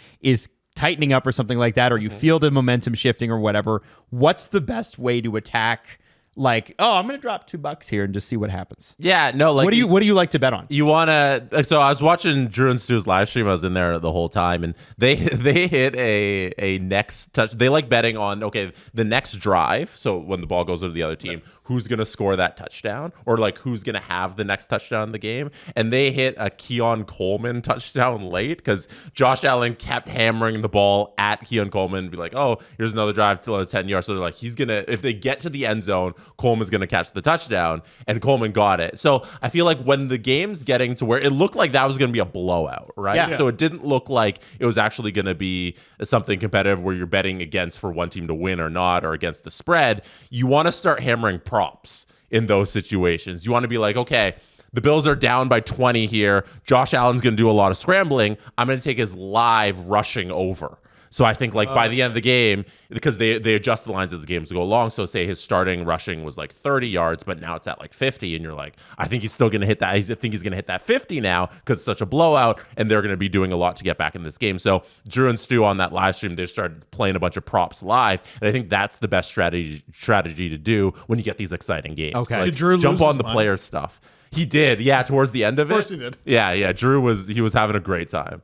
tightening up or something like that, or you feel the momentum shifting or whatever, what's the best way to attack? Like, I'm going to drop $2 here and just see what happens. Yeah. No. Like, What do you like to bet on? You want to? So I was watching Drew and Stu's live stream. I was in there the whole time, and they hit a next touch. They like betting on the next drive. So when the ball goes to the other team, who's gonna score that touchdown, or like who's gonna have the next touchdown in the game? And they hit a Keon Coleman touchdown late because Josh Allen kept hammering the ball at Keon Coleman and be like, "Oh, here's another drive till 10 yards." So they're like, if they get to the end zone, Coleman's going to catch the touchdown, and Coleman got it. So I feel like when the game's getting to where it looked like that was going to be a blowout, right? Yeah. So it didn't look like it was actually going to be something competitive where you're betting against for one team to win or not, or against the spread. You want to start hammering props in those situations. You want to be like, okay, the Bills are down by 20 here. Josh Allen's going to do a lot of scrambling. I'm going to take his live rushing over. So I think like by the end of the game, because they adjust the lines as the games go along. So say his starting rushing was like 30 yards, but now it's at like 50, and you're like, I think he's still going to hit that. I think he's going to hit that 50 now because it's such a blowout, and they're going to be doing a lot to get back in this game. So Drew and Stu on that live stream, they started playing a bunch of props live, and I think that's the best strategy to do when you get these exciting games. Okay, like, Did Drew jump lose on his the mind? player stuff. He did, yeah. Towards the end of it, Of course he did. Yeah. Drew was having a great time.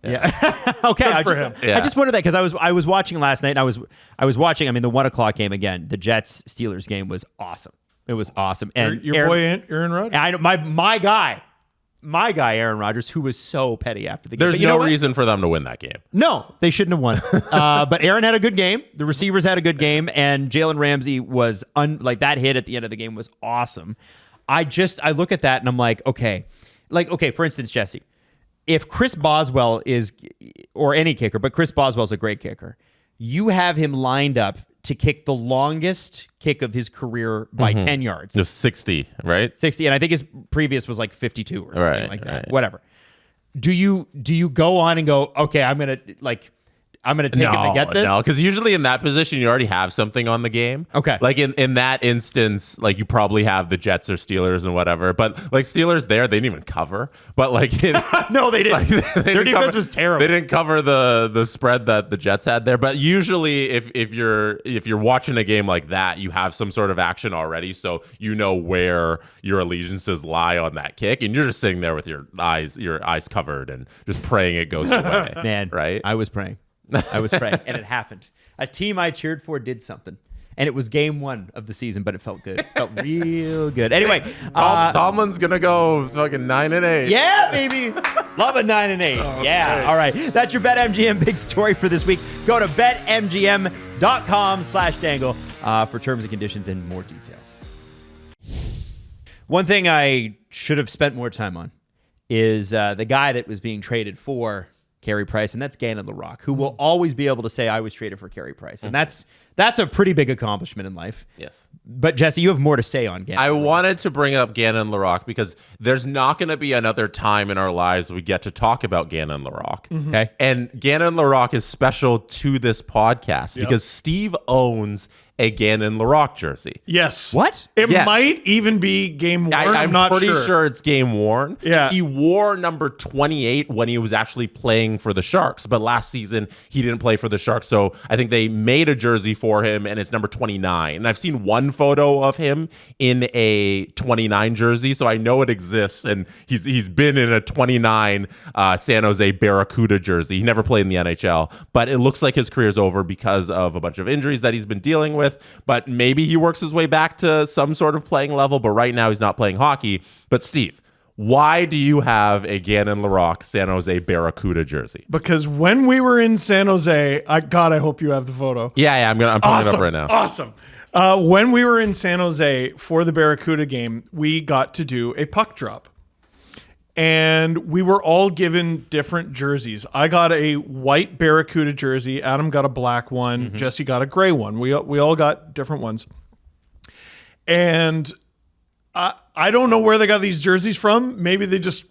Yeah. Okay. for him. I just wondered that because I was watching last night, and I was watching. I mean, the 1:00 game again. The Jets Steelers game was awesome. It was awesome. And Your boy Aaron Rodgers. I know my guy Aaron Rodgers, who was so petty after the game. There's But you know no what? reason for them to win that game. No, they shouldn't have won. But Aaron had a good game. The receivers had a good game, and Jalen Ramsey was like that hit at the end of the game was awesome. I look at that and I'm like, okay, for instance, Jesse, if Chris Boswell is, or any kicker, but Chris Boswell's a great kicker, you have him lined up to kick the longest kick of his career by 10 yards. Just 60, right? 60, and I think his previous was like 52 or something Right, like that. right. Whatever. Do you go on and go, okay, I'm gonna take him to get this? No, because usually in that position, you already have something on the game. Okay. Like in that instance, like you probably have the Jets or Steelers and whatever. But like Steelers there, they didn't even cover. But like No, they didn't. they Their didn't defense was terrible. They didn't cover the spread that the Jets had there. But usually, if you're watching a game like that, you have some sort of action already, so you know where your allegiances lie on that kick, and you're just sitting there with your eyes covered and just praying it goes your way. Man, right? I was praying, and it happened. A team I cheered for did something, and it was game 1 of the season, but it felt good. It felt real good. Anyway, Tomlin's gonna go fucking 9-8. yeah, baby, love a 9-8. Yeah, all right. That's your BetMGM big story for this week. Go to betmgm.com/dangle for terms and conditions and more details. One thing I should have spent more time on is the guy that was being traded for Carey Price, and that's Gannon Laroque, who will always be able to say, I was traded for Carey Price. And that's a pretty big accomplishment in life. Yes. But, Jesse, you have more to say on Gannon. I wanted to bring up Gannon Laroque because there's not going to be another time in our lives we get to talk about Gannon Laroque. Okay. And Gannon Laroque is special to this podcast because Steve owns a Gannon Laroque jersey. Yes. What? It Yes. might even be game worn. I'm not pretty sure. sure it's game worn. Yeah. He wore number 28 when he was actually playing for the Sharks, but last season he didn't play for the Sharks, so I think they made a jersey for him, and it's number 29. And I've seen one photo of him in a 29 jersey, so I know it exists, and he's been in a 29 San Jose Barracuda jersey. He never played in the NHL, but it looks like his career's over because of a bunch of injuries that he's been dealing with. But maybe he works his way back to some sort of playing level, but right now he's not playing hockey. But Steve, why do you have a Gannon Laroque San Jose Barracuda jersey? Because when we were in San Jose, I hope you have the photo. Yeah, I'm pulling it up right now. Awesome. When we were in San Jose for the Barracuda game, we got to do a puck drop. And we were all given different jerseys. I got a white Barracuda jersey. Adam got a black one. Jesse got a gray one. We all got different ones. And I don't know where they got these jerseys from. Maybe they just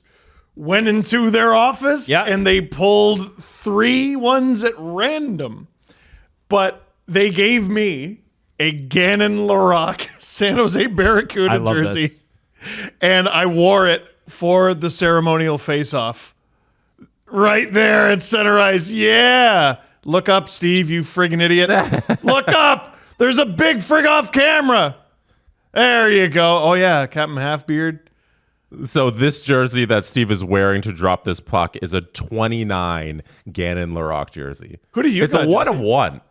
went into their office and they pulled 3 ones at random. But they gave me a Gannon Laroque San Jose Barracuda jersey. This. And I wore it for the ceremonial face-off. Right there at center ice. Yeah. Look up, Steve, you friggin' idiot. Look up. There's a big frig off camera. There you go. Oh, yeah, Captain Halfbeard. So this jersey that Steve is wearing to drop this puck is a 29 Gannon Laroque jersey. Who do you It's got, a 1 Jesse? of 1.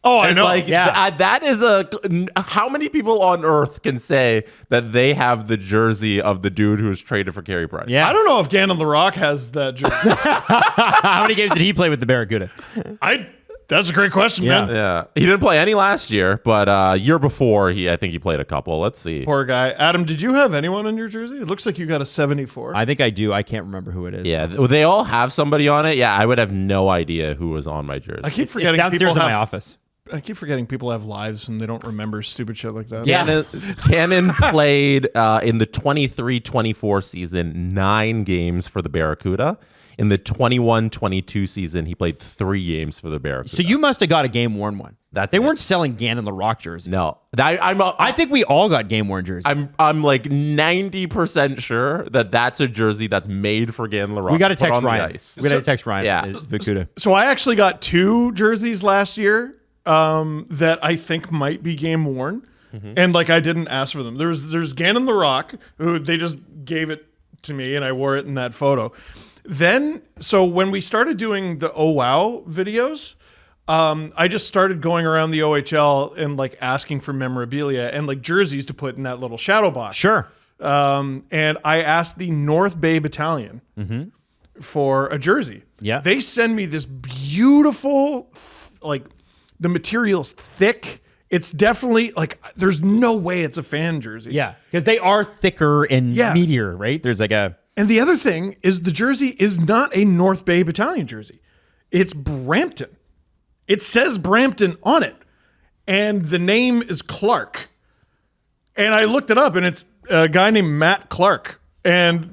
Oh, I It's know. like, that is how many people on earth can say that they have the jersey of the dude who was traded for Carey Price? Yeah. I don't know if Gannon Laroque has that jersey. How many games did he play with the Barracuda? That's a great question, Yeah. man. Yeah. He didn't play any last year, but year before, I think he played a couple. Let's see. Poor guy. Adam, did you have anyone on your jersey? It looks like you got a 74. I think I do. I can't remember who it is. Yeah, they all have somebody on it. Yeah, I would have no idea who was on my jersey. I keep It's forgetting downstairs people in my have, office. I keep forgetting people have lives and they don't remember stupid shit like that. Yeah. Gannon played in the 23-24 season 9 games for the Barracuda. In the 21-22 season, he played 3 games for the Barracuda. So you must have got a game worn one. They weren't selling Gannon Laroque jerseys. No. I think we all got game worn jerseys. I'm like 90% sure that that's a jersey that's made for Gannon Laroque. We got to text Ryan. We got to text Ryan. Yeah. Barracuda. So I actually got 2 jerseys last year that I think might be game worn. And like I didn't ask for them. There's Gannon Laroque, who they just gave it to me and I wore it in that photo. Then, so when we started doing the Oh Wow videos, I just started going around the OHL and like asking for memorabilia and like jerseys to put in that little shadow box. Sure. And I asked the North Bay Battalion for a jersey. Yeah. They send me this beautiful, like the material's thick. It's definitely like, there's no way it's a fan jersey. Yeah, because they are thicker and Yeah. meatier, right? There's like a... And the other thing is the jersey is not a North Bay Battalion jersey. It's Brampton. It says Brampton on it. And the name is Clark. And I looked it up and it's a guy named Matt Clark. And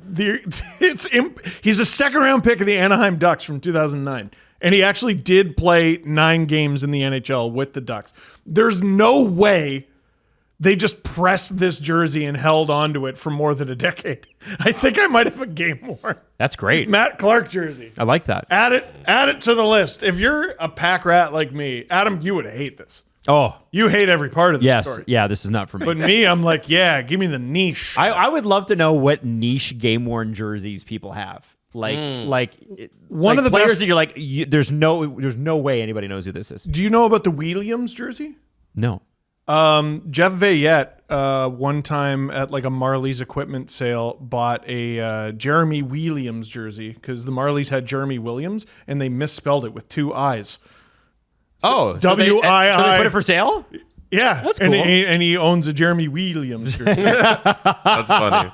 he's a second-round pick of the Anaheim Ducks from 2009. And he actually did play 9 games in the NHL with the Ducks. There's no way they just pressed this jersey and held onto it for more than a decade. I think I might have a game worn. That's great. Matt Clark jersey. I like that. Add it to the list. If you're a pack rat like me, Adam, you would hate this. Oh, You hate every part of this story. Yeah, this is not for me. But me, I'm like, yeah, give me the niche. I would love to know what niche game worn jerseys people have. Like One of the players best- that you're like, there's no way anybody knows who this is. Do you know about the Williams jersey? No. Jeff Veillette, one time at like a Marlies equipment sale, bought a Jeremy Williams jersey because the Marlies had Jeremy Williams and they misspelled it with 2 I's. So they W-I-I. put it for sale? Yeah, That's and cool. he owns a Jeremy Williams jersey. That's funny.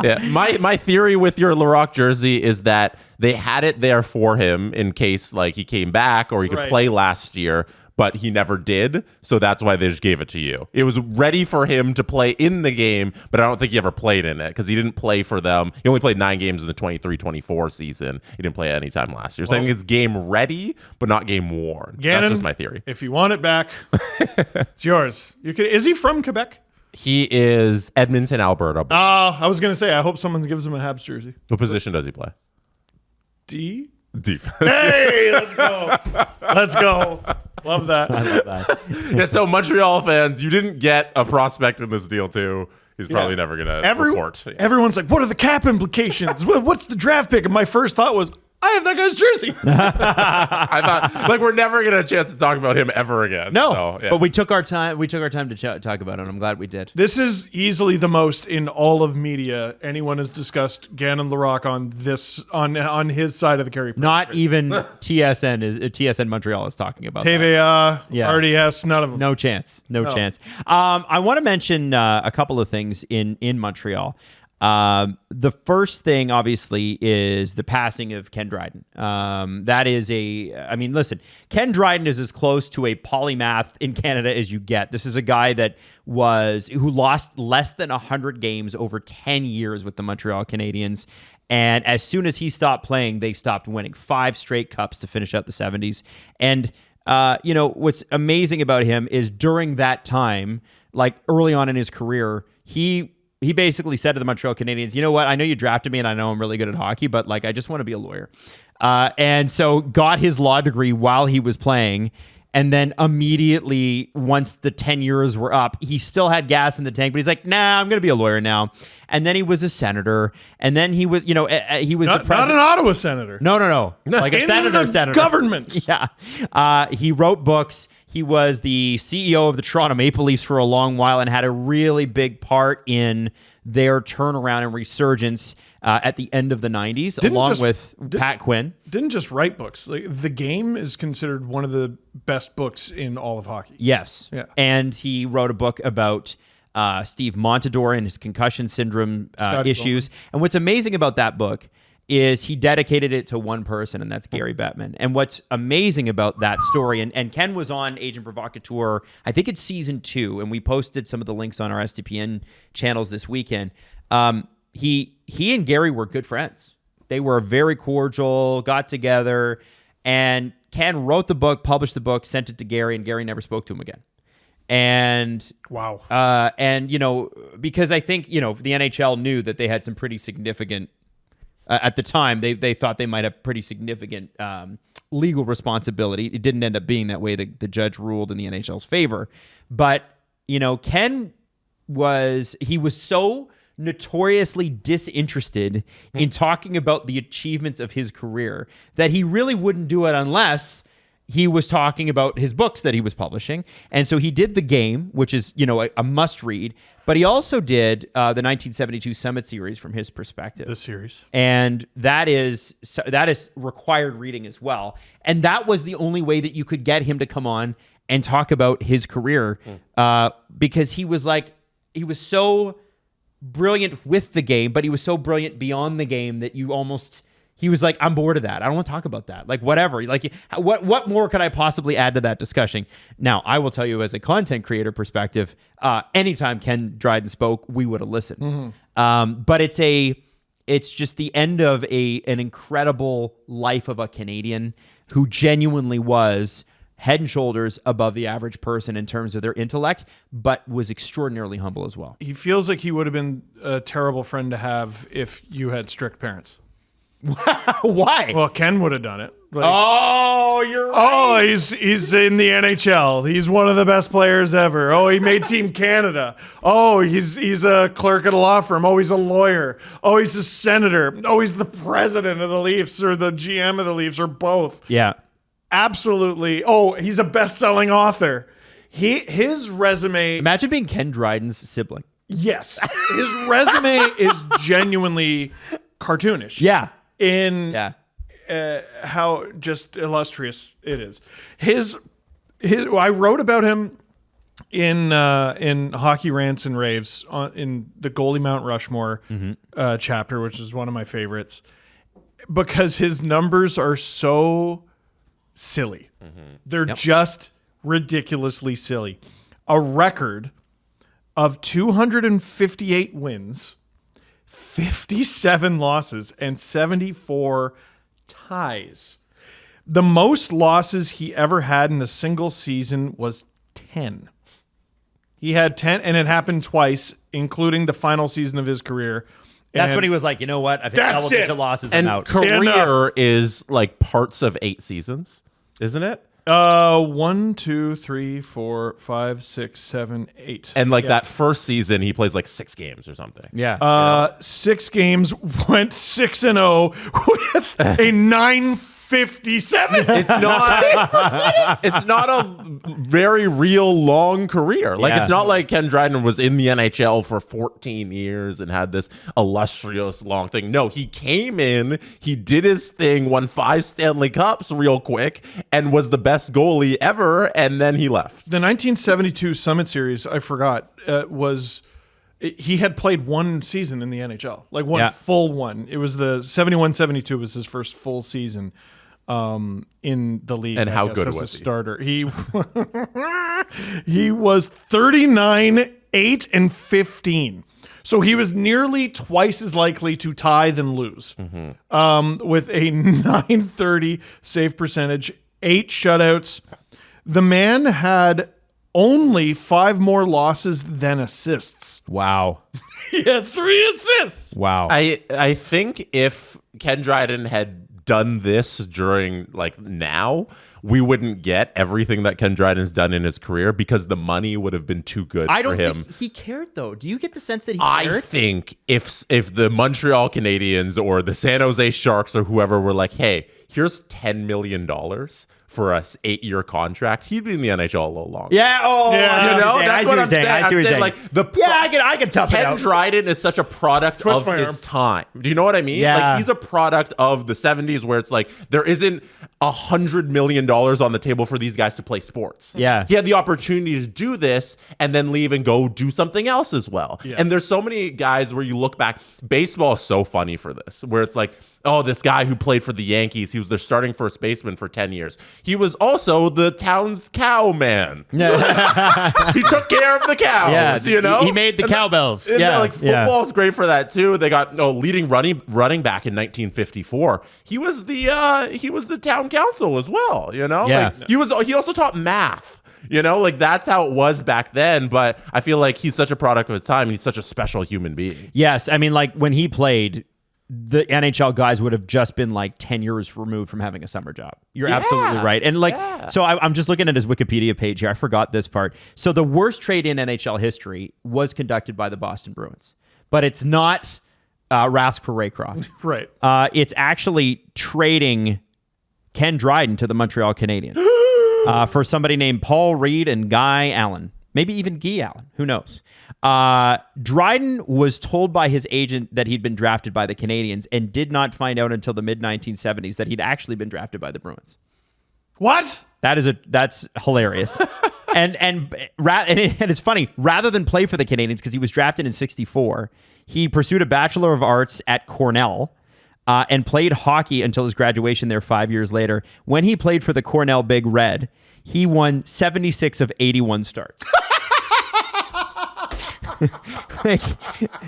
Yeah, my theory with your Laroque jersey is that they had it there for him in case like he came back or he could Right. play last year, but he never did. So that's why they just gave it to you. It was ready for him to play in the game, but I don't think he ever played in it because he didn't play for them. He only played 9 games in the 23-24 season. He didn't play any time last year. So I think it's game ready, but not game worn. Gannon, That's just my theory. If you want it back, it's yours. Is he from Quebec? He is Edmonton, Alberta. I was gonna say, I hope someone gives him a Habs jersey. What position does he play? D. Defense. Hey, let's go. Let's go. Love that. I love that. Yeah, so Montreal fans, you didn't get a prospect in this deal too. He's probably never going to report. Yeah. Everyone's like, what are the cap implications? What's the draft pick? And my first thought was, I have that guy's jersey. I thought, like, we're never going to have a chance to talk about him ever again. No, So, yeah. but we took our time. We took our time to talk about it. I'm glad we did. This is easily the most in all of media anyone has discussed Gannon Laroque on his side of the Carey Price. Not even TSN Montreal is talking about that. TVA, Yeah. RDS, none of them. No chance. No chance. I want to mention a couple of things in Montreal. The first thing, obviously, is the passing of Ken Dryden. That is listen, Ken Dryden is as close to a polymath in Canada as you get. This is a guy who lost less than 100 games over 10 years with the Montreal Canadiens. And as soon as he stopped playing, they stopped winning. 5 straight cups to finish out the 70s. And, what's amazing about him is during that time, like early on in his career, he basically said to the Montreal Canadiens, you know what? I know you drafted me and I know I'm really good at hockey, but like, I just want to be a lawyer. And so got his law degree while he was playing. And then immediately, once the 10 years were up, he still had gas in the tank, but he's like, nah, I'm going to be a lawyer now. And then he was a senator. And then he was, he was the president. Not an Ottawa senator. No. Like a In senator. the government. Yeah. He wrote books. He was the CEO of the Toronto Maple Leafs for a long while and had a really big part in their turnaround and resurgence at the end of the 90s, along with Pat Quinn. Didn't just write books. Like, The Game is considered one of the best books in all of hockey. Yes. Yeah. And he wrote a book about Steve Montador and his concussion syndrome issues. And what's amazing about that book is he dedicated it to one person, and that's Gary Bettman. And what's amazing about that story, and Ken was on Agent Provocateur, I think it's season 2, and we posted some of the links on our SDPN channels this weekend. He and Gary were good friends. They were very cordial, got together, and Ken wrote the book, published the book, sent it to Gary, and Gary never spoke to him again. And wow. And because I think the NHL knew that they had some pretty significant at the time. They thought they might have pretty significant legal responsibility. It didn't end up being that way. The judge ruled in the NHL's favor, but Ken was so notoriously disinterested in talking about the achievements of his career that he really wouldn't do it unless he was talking about his books that he was publishing. And so he did The Game, which is, a must read, but he also did the 1972 Summit Series from his perspective. The series. And that is required reading as well. And that was the only way that you could get him to come on and talk about his career because he was so brilliant with the game, but he was so brilliant beyond the game that he was like, I'm bored of that. I don't want to talk about that. Like, whatever. Like, what more could I possibly add to that discussion? Now, I will tell you, as a content creator perspective, anytime Ken Dryden spoke, we would have listened. But it's just the end of an incredible life of a Canadian who genuinely was head and shoulders above the average person in terms of their intellect, but was extraordinarily humble as well. He feels like he would have been a terrible friend to have if you had strict parents. Why? Well, Ken would have done it. Oh, you're right. Oh, he's in the NHL. He's one of the best players ever. Oh, he made Team Canada. Oh, he's a clerk at a law firm. Oh, he's a lawyer. Oh, he's a senator. Oh, he's the president of the Leafs or the GM of the Leafs or both. Yeah. Absolutely. Oh, he's a best-selling author. His resume. Imagine being Ken Dryden's sibling. Yes. His resume is genuinely cartoonish. Yeah. How just illustrious it is. I wrote about him in Hockey Rants and Raves in the Goalie Mount Rushmore chapter, which is one of my favorites, because his numbers are so silly. They're just ridiculously silly. A record of 258 wins, 57 losses, and 74 ties. The most losses he ever had in a single season was 10. He had 10, and it happened twice, including the final season of his career. That's when he was like, you know what? I've hit double-digit losses. And I'm out. career is like parts of 8 seasons, isn't it? 1, 2, 3, 4, 5, 6, 7, 8. And that first season, he plays like 6 games or something. Yeah. 6 games, went 6-0 with a 957. It's not a very real long career. Like, it's not like Ken Dryden was in the NHL for 14 years and had this illustrious long thing. No, he came in, he did his thing, won 5 Stanley Cups real quick, and was the best goalie ever, and then he left. The 1972 Summit Series, I forgot, he had played one season in the NHL, like full one. It was the 71-72 was his first full season in the league. And how good as was a starter? He was 39, 8, and 15. So he was nearly twice as likely to tie than lose. With a 930 save percentage, 8 shutouts. The man had only 5 more losses than assists. Wow. He had 3 assists. Wow. I think if Ken Dryden had done this during now, we wouldn't get everything that Ken Dryden's done in his career because the money would have been too good I don't for him. think he cared, though. Do you get the sense that he cared? I think if the Montreal Canadiens or the San Jose Sharks or whoever were like, hey, here's $10 million for a 8-year contract, he'd be in the NHL a little longer. Yeah. Oh, yeah. You know, that's what I'm saying. I see what you're saying. Like I can tough it Ken out. Dryden is such a product of his time. Do you know what I mean? Yeah. Like, he's a product of the 70s where it's like there isn't $100 million on the table for these guys to play sports. Yeah. He had the opportunity to do this and then leave and go do something else as well. Yeah. And there's so many guys where you look back, baseball is so funny for this, where it's like, oh, this guy who played for the Yankees, he was their starting first baseman for 10 years. He was also the town's cow man. He took care of the cows, you know? He made the cowbells. Football's great for that too. They got leading running back in 1954. He was the town council as well, you know? Yeah. He also taught math. You know, like that's how it was back then. But I feel like he's such a product of his time. He's such a special human being. Yes. I mean, like when he played, the NHL guys would have just been like 10 years removed from having a summer job. You're absolutely right. And so I'm just looking at his Wikipedia page here. I forgot this part. So the worst trade in NHL history was conducted by the Boston Bruins, but it's not Rask for Raycroft. Right. It's actually trading Ken Dryden to the Montreal Canadiens for somebody named Paul Reed and Guy Allen. Maybe even Guy Allen. Who knows? Dryden was told by his agent that he'd been drafted by the Canadiens and did not find out until the mid-1970s that he'd actually been drafted by the Bruins. What? That's hilarious. and it's funny. Rather than play for the Canadiens, because he was drafted in 1964, he pursued a Bachelor of Arts at Cornell and played hockey until his graduation there 5 years later. When he played for the Cornell Big Red, he won 76 of 81 starts. Like,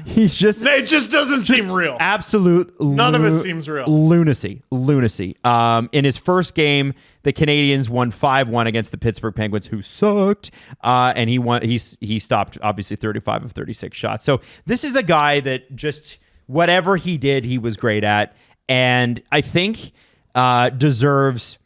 it just doesn't seem real. Absolute none of it seems real. Lunacy. In his first game, the Canadiens won 5-1 against the Pittsburgh Penguins, who sucked. And he stopped obviously 35 of 36 shots. So this is a guy that just whatever he did, he was great at, and I think deserves,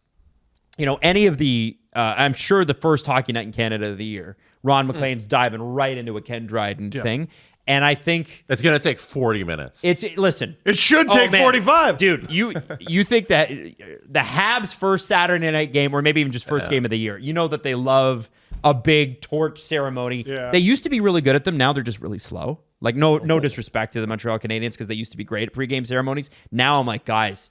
any of the. I'm sure the first Hockey Night in Canada of the year, Ron McLean's diving right into a Ken Dryden thing. And I think it's going to take 40 minutes. It should take 45. Dude, you think that the Habs' first Saturday night game, or maybe even just first game of the year, you know that they love a big torch ceremony. Yeah. They used to be really good at them. Now they're just really slow. Like, no disrespect to the Montreal Canadiens, because they used to be great at pregame ceremonies. Now I'm like, guys,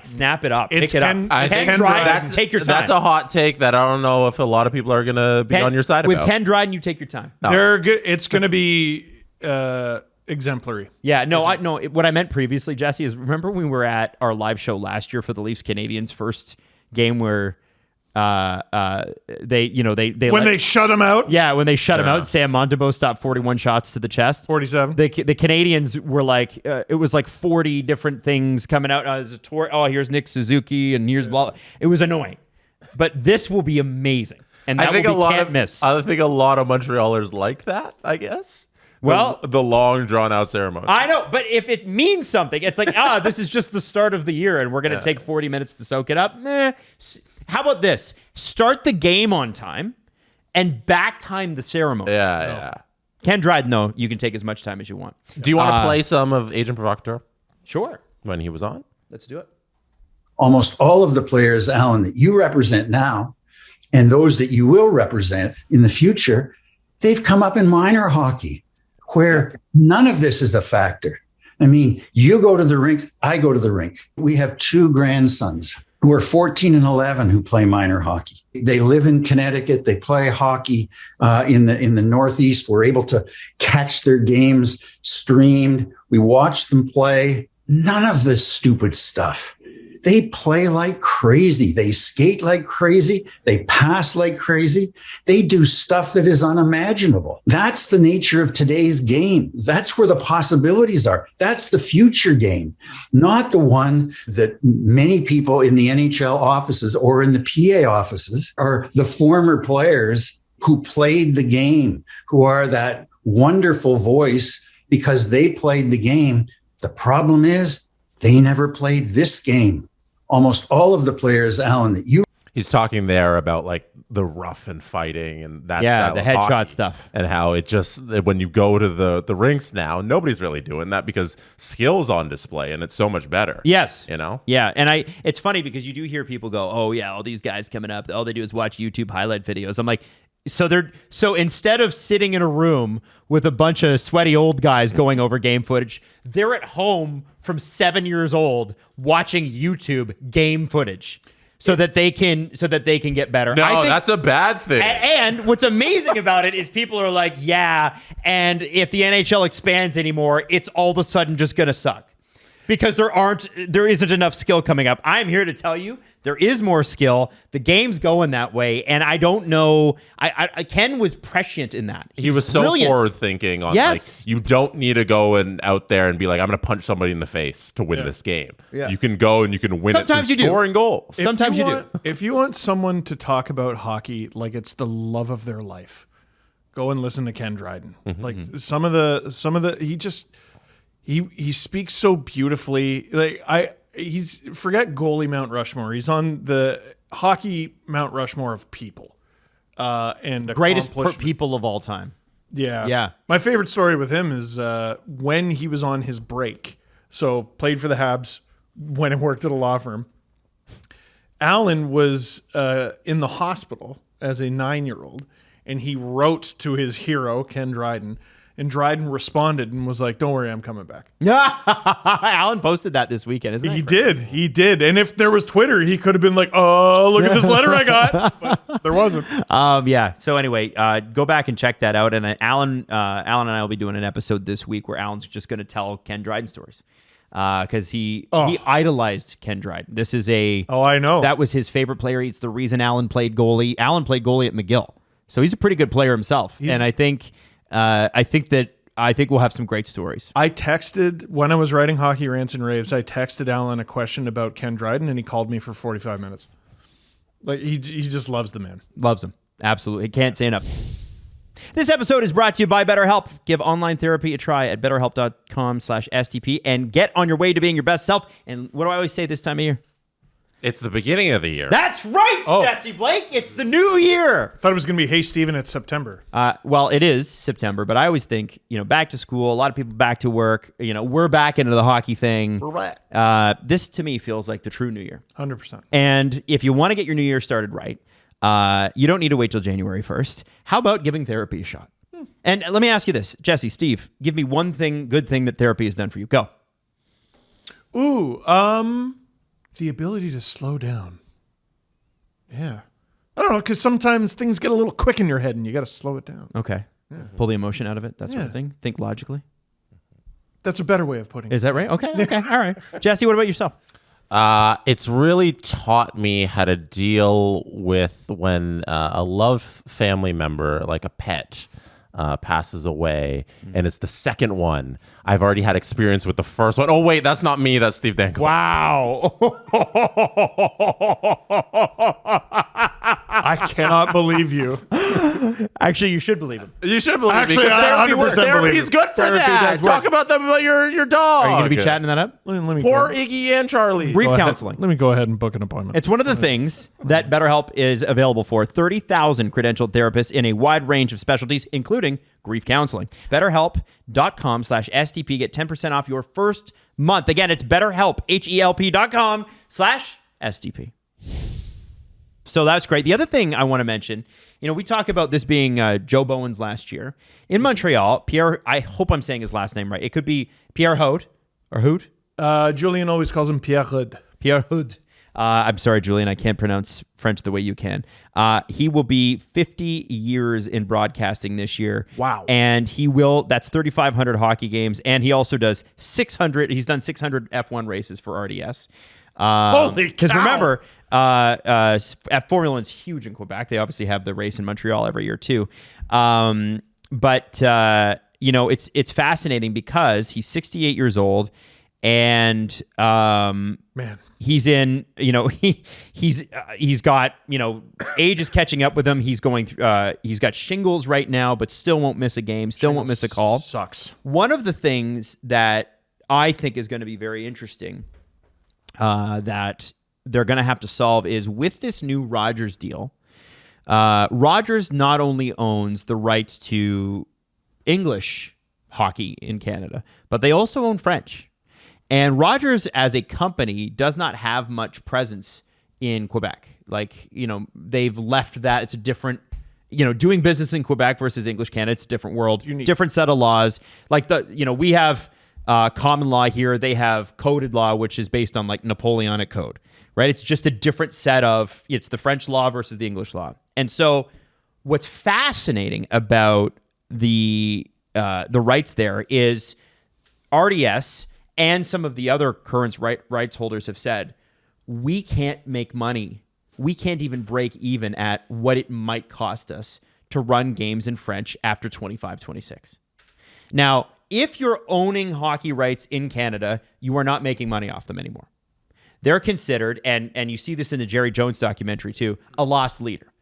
snap it up. Pick it up. Ken Dryden, take your time. That's a hot take that I don't know if a lot of people are going to be on your side about. With Ken Dryden, you take your time. No. They're good. It's going to be exemplary. Yeah, what I meant previously, Jesse, is remember when we were at our live show last year for the Leafs Canadiens first game where they shut him out. Yeah, when they shut him out, Sam Montembeault stopped 41 shots to the chest. 47. The Canadians were like, it was like 40 different things coming out. There's a tour. Oh, here's Nick Suzuki, and here's blah. It was annoying, but this will be amazing, and that I think can't miss. I think a lot of Montrealers like that, I guess. Well, the long drawn out ceremony. I know, but if it means something, it's like, this is just the start of the year, and we're going to take 40 minutes to soak it up. How about this? Start the game on time and back time the ceremony. Yeah. Ken Dryden, though, you can take as much time as you want. Do you want to play some of Agent Provocateur? Sure. When he was on? Let's do it. Almost all of the players, Alan, that you represent now and those that you will represent in the future, they've come up in minor hockey where none of this is a factor. I mean, you go to the rinks, I go to the rink. We have two grandsons who are 14 and 11 who play minor hockey. They live in Connecticut. They play hockey in the Northeast. We're able to catch their games streamed. We watch them play. None of this stupid stuff. They play like crazy. They skate like crazy. They pass like crazy. They do stuff that is unimaginable. That's the nature of today's game. That's where the possibilities are. That's the future game, not the one that many people in the NHL offices or in the PA offices are the former players who played the game, who are that wonderful voice because they played the game. The problem is they never played this game. Almost all of the players, Alan, he's talking there about like the rough and fighting and that the headshot stuff, and how it just when you go to the rinks now, nobody's really doing that because skill's on display and it's so much better. Yes, Yeah, and it's funny because you do hear people go, "Oh yeah, all these guys coming up, all they do is watch YouTube highlight videos." I'm like, So instead of sitting in a room with a bunch of sweaty old guys going over game footage, they're at home from 7 years old watching YouTube game footage so that they can get better. No, I think that's a bad thing. And what's amazing about it is people are like, yeah, and if the NHL expands anymore, it's all of a sudden just going to suck. because there isn't enough skill coming up. I'm here to tell you there is more skill. The game's going that way, and I don't know. Ken was prescient in that. He was so brilliant. forward thinking on Yes. like, you don't need to go and out there and be like, I'm going to punch somebody in the face to win this game. Yeah. You can go and you can win Sometimes it you through do. scoring goals. Sometimes you do. If you want someone to talk about hockey like it's the love of their life, go and listen to Ken Dryden. Like some of the he speaks so beautifully. Like forget goalie Mount Rushmore. He's on the hockey Mount Rushmore of people. And Greatest accomplishment. people of all time. Yeah. Yeah. My favorite story with him is when he was on his break. So played for the Habs when he worked at a law firm. Alan was in the hospital as a 9-year-old, and he wrote to his hero, Ken Dryden, and Dryden responded and was like, "Don't worry, I'm coming back." Alan posted that this weekend, isn't He did. And if there was Twitter, he could have been like, "Oh, look at this letter I got." But there wasn't. Yeah. So anyway, go back and check that out. And Alan and I will be doing an episode this week where Alan's just going to tell Ken Dryden stories. Because he idolized Ken Dryden. This is I know. That was his favorite player. It's the reason Alan played goalie. Alan played goalie at McGill. So he's a pretty good player himself. And I think we'll have some great stories. I texted, when I was writing Hockey Rants and Raves, I texted Alan a question about Ken Dryden, and he called me for 45 minutes. Like, he just loves the man. Loves him. Absolutely. Can't say enough. This episode is brought to you by BetterHelp. Give online therapy a try at betterhelp.com/STP and get on your way to being your best self. And what do I always say this time of year? It's the beginning of the year. That's right, Jesse Blake. It's the new year. I thought it was going to be, "Hey, Steven, it's September." Well, it is September, but I always think, back to school, a lot of people back to work, we're back into the hockey thing. Right. This to me feels like the true new year. 100%. And if you want to get your new year started right, you don't need to wait till January 1st. How about giving therapy a shot? And let me ask you this, Jesse, Steve, give me one good thing that therapy has done for you. Go. Ooh, the ability to slow down. Yeah. I don't know, because sometimes things get a little quick in your head and you got to slow it down. Okay. Pull the emotion out of it, that sort of thing. Think logically. That's a better way of putting it. Is that right? Okay. All right. Jesse, what about yourself? It's really taught me how to deal with when a loved family member, like a pet, passes away, and it's the second one. I've already had experience with the first one. Oh, wait, that's not me. That's Steve Dangle. Wow. I cannot believe you. Actually, you should believe him. You should believe Actually, me. I 100% believe Therapy's it. good for Therapy that. does work. Talk about them about your dog. Are you going to be chatting that up? Let me Poor go, Iggy and Charlie. Brief go ahead. counseling. Let me go ahead and book an appointment. It's one of the things that BetterHelp is available for. 30,000 credentialed therapists in a wide range of specialties, including grief counseling. BetterHelp.com/STP. Get 10% off your first month. Again, it's BetterHelp, HELP.com/STP. So that's great. The other thing I want to mention, we talk about this being Joe Bowen's last year. In Montreal, Pierre, I hope I'm saying his last name right. It could be Pierre Hood or Hood. Julian always calls him Pierre Hood. Pierre Hood. I'm sorry, Julian, I can't pronounce French the way you can. He will be 50 years in broadcasting this year. Wow. And that's 3,500 hockey games. And he also does 600. He's done 600 F1 races for RDS. Holy Because cow. remember, Formula One's huge in Quebec. They obviously have the race in Montreal every year too. But it's fascinating because he's 68 years old, and Man. he's in, he's got, age is catching up with him. He's going through, he's got shingles right now, but still won't miss a game, still won't miss a call. Sucks. One of the things that I think is going to be very interesting that they're going to have to solve is with this new Rogers deal. Rogers not only owns the rights to English hockey in Canada, but they also own French. And Rogers as a company does not have much presence in Quebec. They've left that. It's a different, doing business in Quebec versus English Canada, it's a different world, different set of laws. We have common law here. They have coded law, which is based on Napoleonic code, right? It's just a different set of, it's the French law versus the English law. And so what's fascinating about the rights there is RDS and some of the other current rights holders have said, we can't make money. We can't even break even at what it might cost us to run games in French after 25-26. Now, if you're owning hockey rights in Canada, you are not making money off them anymore. They're considered, and you see this in the Jerry Jones documentary too, a lost leader.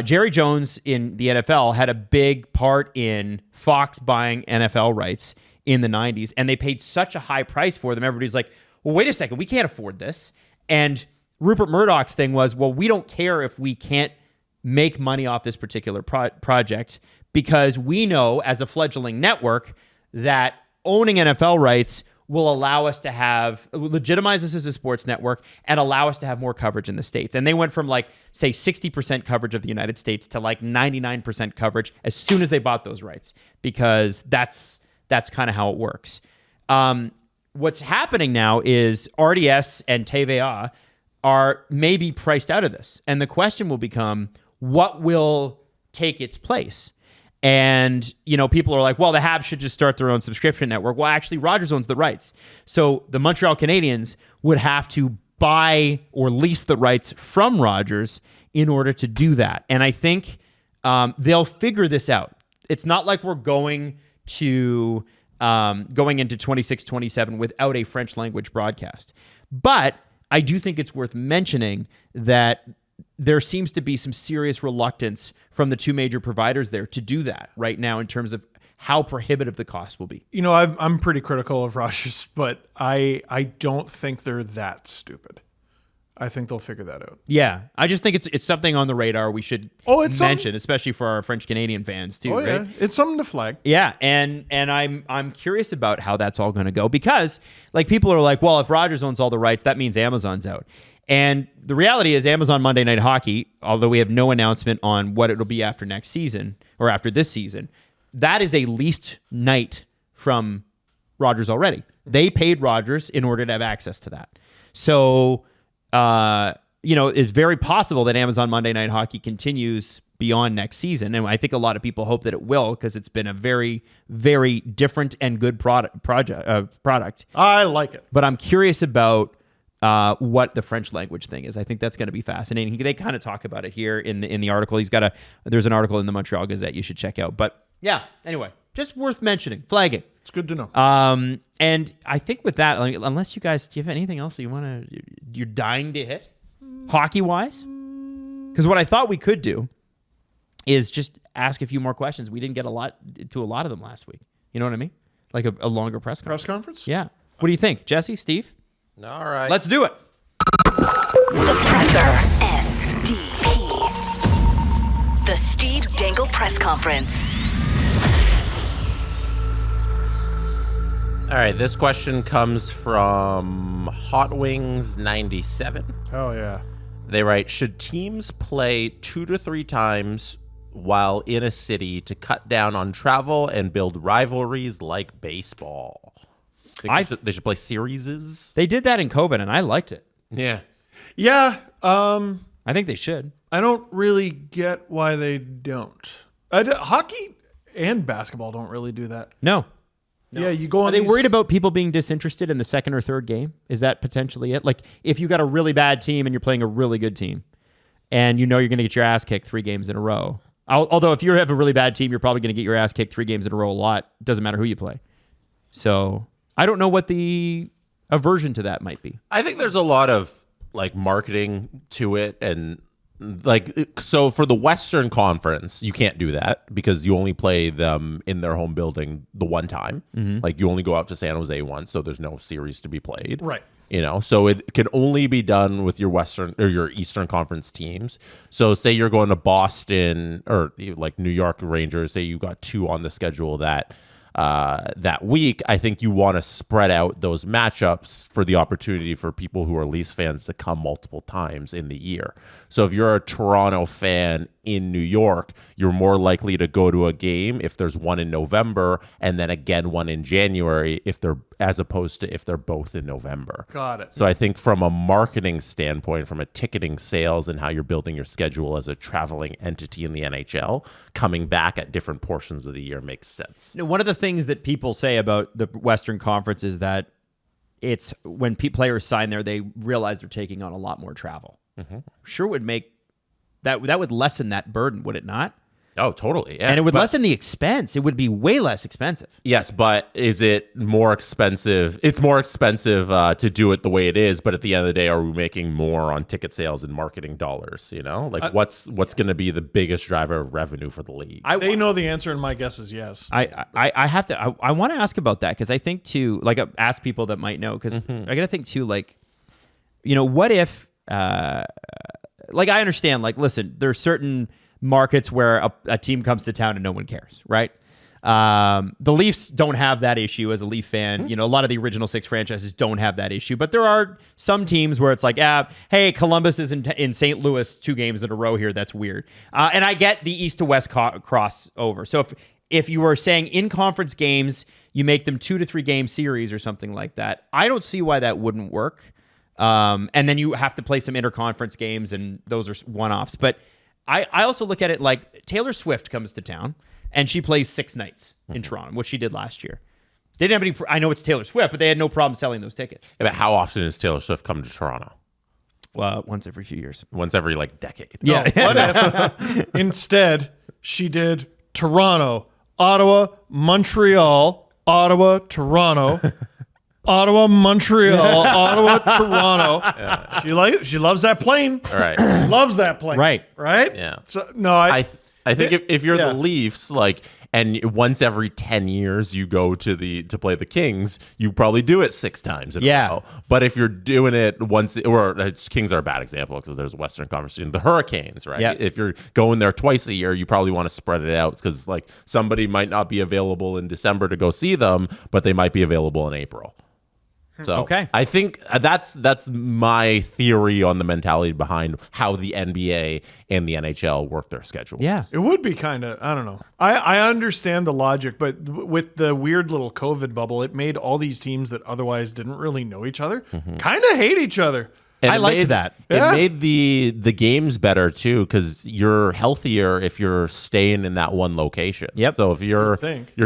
Jerry Jones in the NFL had a big part in Fox buying NFL rights in the 90s, and they paid such a high price for them. Everybody's like, well, wait a second, we can't afford this. And Rupert Murdoch's thing was, well, we don't care if we can't make money off this particular project, because we know as a fledgling network that owning NFL rights will allow us to legitimize us as a sports network and allow us to have more coverage in the States. And they went from say 60% coverage of the United States to 99% coverage as soon as they bought those rights, because that's kind of how it works. What's happening now is RDS and TVA are maybe priced out of this. And the question will become, what will take its place? And, people are like, well, the Habs should just start their own subscription network. Well, actually, Rogers owns the rights. So the Montreal Canadiens would have to buy or lease the rights from Rogers in order to do that. And I think they'll figure this out. It's not like we're going into 26-27 without a French language broadcast. But I do think it's worth mentioning that there seems to be some serious reluctance from the two major providers there to do that right now in terms of how prohibitive the cost will be. I'm pretty critical of Rogers, but I don't think they're that stupid. I think they'll figure that out. Yeah, I just think it's something on the radar we should mention, especially for our French Canadian fans too. Yeah, right? It's something to flag. Yeah, and I'm curious about how that's all going to go, because people are like, well, if Rogers owns all the rights, that means Amazon's out. And the reality is, Amazon Monday Night Hockey, although we have no announcement on what it'll be after next season or after this season, that is a leased night from Rogers already. They paid Rogers in order to have access to that. So, it's very possible that Amazon Monday Night Hockey continues beyond next season. And I think a lot of people hope that it will, because it's been a very, very different and good product. I like it. But I'm curious about what the French language thing is. I think that's going to be fascinating. They kind of talk about it here in the article. There's an article in the Montreal Gazette you should check out. But yeah, anyway, just worth mentioning, flagging. It's good to know. And I think with that, unless you guys, do you have anything else that you're dying to hit hockey wise? Because what I thought we could do is just ask a few more questions. We didn't get a lot of them last week. You know what I mean? Like a longer press conference. Press conference? Yeah. What do you think, Jesse, Steve? All right. Let's do it. The Presser. SDP. The Steve Dangle Press Conference. All right, this question comes from Hot Wings 97. Oh, yeah. They write, should teams play 2 to 3 times while in a city to cut down on travel and build rivalries like baseball? They should play series. They did that in COVID, and I liked it. Yeah. Yeah. I think they should. I don't really get why they don't. Hockey and basketball don't really do that. No. Yeah, you go on. Are they worried about people being disinterested in the second or third game? Is that potentially it? Like, if you got a really bad team and you're playing a really good team, and you're going to get your ass kicked 3 games in a row. Although if you have a really bad team, you're probably going to get your ass kicked 3 games in a row a lot. Doesn't matter who you play. So I don't know what the aversion to that might be. I think there's a lot of marketing to it, and so for the Western Conference, you can't do that because you only play them in their home building the one time. Mm-hmm. You only go out to San Jose once, so there's no series to be played. Right. So it can only be done with your Western or your Eastern Conference teams. So say you're going to Boston or New York Rangers, say you got 2 on the schedule that week. I think you want to spread out those matchups for the opportunity for people who are Leafs fans to come multiple times in the year. So if you're a Toronto fan in New York, you're more likely to go to a game if there's one in November and then again one in January as opposed to if they're both in November. Got it. So I think from a marketing standpoint, from a ticketing sales and how you're building your schedule as a traveling entity in the NHL, coming back at different portions of the year makes sense. One of the things that people say about the Western Conference is that it's when players sign there, they realize they're taking on a lot more travel. Sure would make that would lessen that burden, would it not? Oh, totally. Yeah. And it would lessen the expense. It would be way less expensive. Yes, but is it more expensive? It's more expensive to do it the way it is, but at the end of the day, are we making more on ticket sales and marketing dollars? You know, like what's going to be the biggest driver of revenue for the league? They know the answer, and my guess is yes. I have to. I want to ask about that because I think too. Like, ask people that might know because I got to think too. Like, you know, what if? Like, I understand. Like, listen, there's certain markets where a team comes to town and no one cares, right? The Leafs don't have that issue as a Leaf fan. You know, a lot of the original 6 franchises don't have that issue, but there are some teams where it's like, hey, Columbus is in St. Louis 2 games in a row here. That's weird. And I get the east to west crossover. So if you were saying in conference games, you make them 2 to 3 game series or something like that, I don't see why that wouldn't work. And then you have to play some interconference games, and those are one-offs. But I also look at it like Taylor Swift comes to town and she plays 6 nights in Toronto, which she did last year. They didn't have any. I know it's Taylor Swift, but they had no problem selling those tickets. Yeah, but how often does Taylor Swift come to Toronto? Well, once every few years. Once every decade. Yeah. What if instead she did Toronto, Ottawa, Montreal, Ottawa, Toronto, Ottawa, Montreal, Ottawa, Toronto. Yeah. She loves that plane. All right. Loves that plane. Right. Yeah. So no, I think if you're the Leafs, like, and once every 10 years you go to play the Kings, you probably do it 6 times in a row. But if you're doing it once, or Kings are a bad example because there's a Western Conference team, the Hurricanes, right? Yeah. If you're going there twice a year, you probably want to spread it out because like somebody might not be available in December to go see them, but they might be available in April. So okay. I think that's my theory on the mentality behind how the NBA and the NHL work their schedule. Yeah. It would be kind of, I don't know. I understand the logic, but with the weird little COVID bubble, it made all these teams that otherwise didn't really know each other kind of hate each other. And I liked that. It made the games better too because you're healthier if you're staying in that one location. Yep. So if you're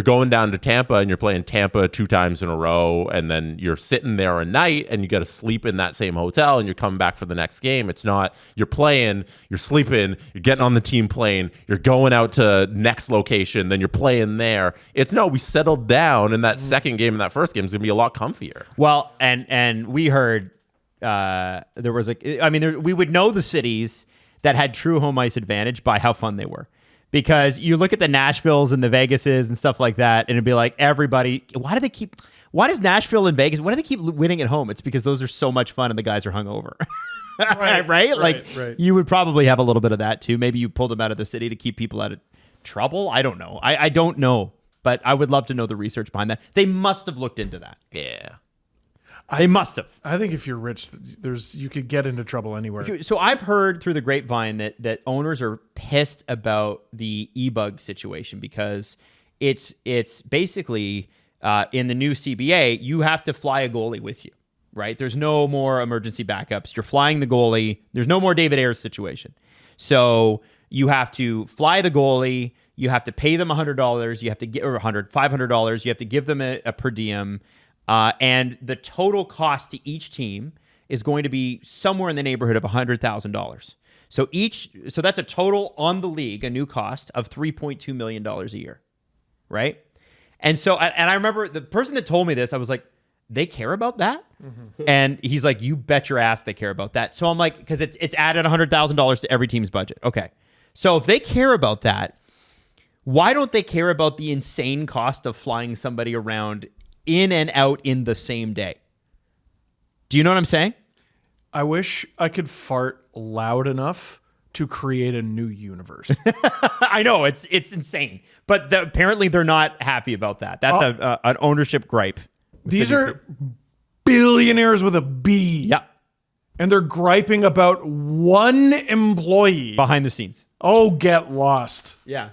going down to Tampa and you're playing Tampa 2 times in a row, and then you're sitting there a night and you got to sleep in that same hotel and you're coming back for the next game. It's not you're playing, you're sleeping, you're getting on the team plane, you're going out to next location, then you're playing there. It's no, we settled down, and that second game and that first game is gonna be a lot comfier. Well, and we heard. There was we would know the cities that had true home ice advantage by how fun they were, because you look at the Nashvilles and the Vegases and stuff like that, and it'd be like everybody. Why does Nashville and Vegas? Why do they keep winning at home? It's because those are so much fun and the guys are hungover, right? Like you would probably have a little bit of that too. Maybe you pulled them out of the city to keep people out of trouble. I don't know. I don't know, but I would love to know the research behind that. They must have looked into that. Yeah. They must have. I think if you're rich, you could get into trouble anywhere. So I've heard through the grapevine that owners are pissed about the e-bug situation because it's basically in the new CBA, you have to fly a goalie with you, right? There's no more emergency backups. You're flying the goalie. There's no more David Ayres situation. So you have to fly the goalie. You have to pay them $100. You have to get $500. You have to give them a per diem. And the total cost to each team is going to be somewhere in the neighborhood of $100,000. So that's a total on the league, a new cost of $3.2 million a year, right? And so, and I remember the person that told me this, I was like, they care about that? Mm-hmm. And he's like, you bet your ass they care about that. So I'm like, because it's added $100,000 to every team's budget. Okay. So if they care about that, why don't they care about the insane cost of flying somebody around in and out in the same day? Do you know what I'm saying? I wish I could fart loud enough to create a new universe. I know it's insane, but apparently they're not happy about that. That's an ownership gripe. These are billionaires with a B. Yeah. And they're griping about one employee behind the scenes. Oh, get lost. Yeah.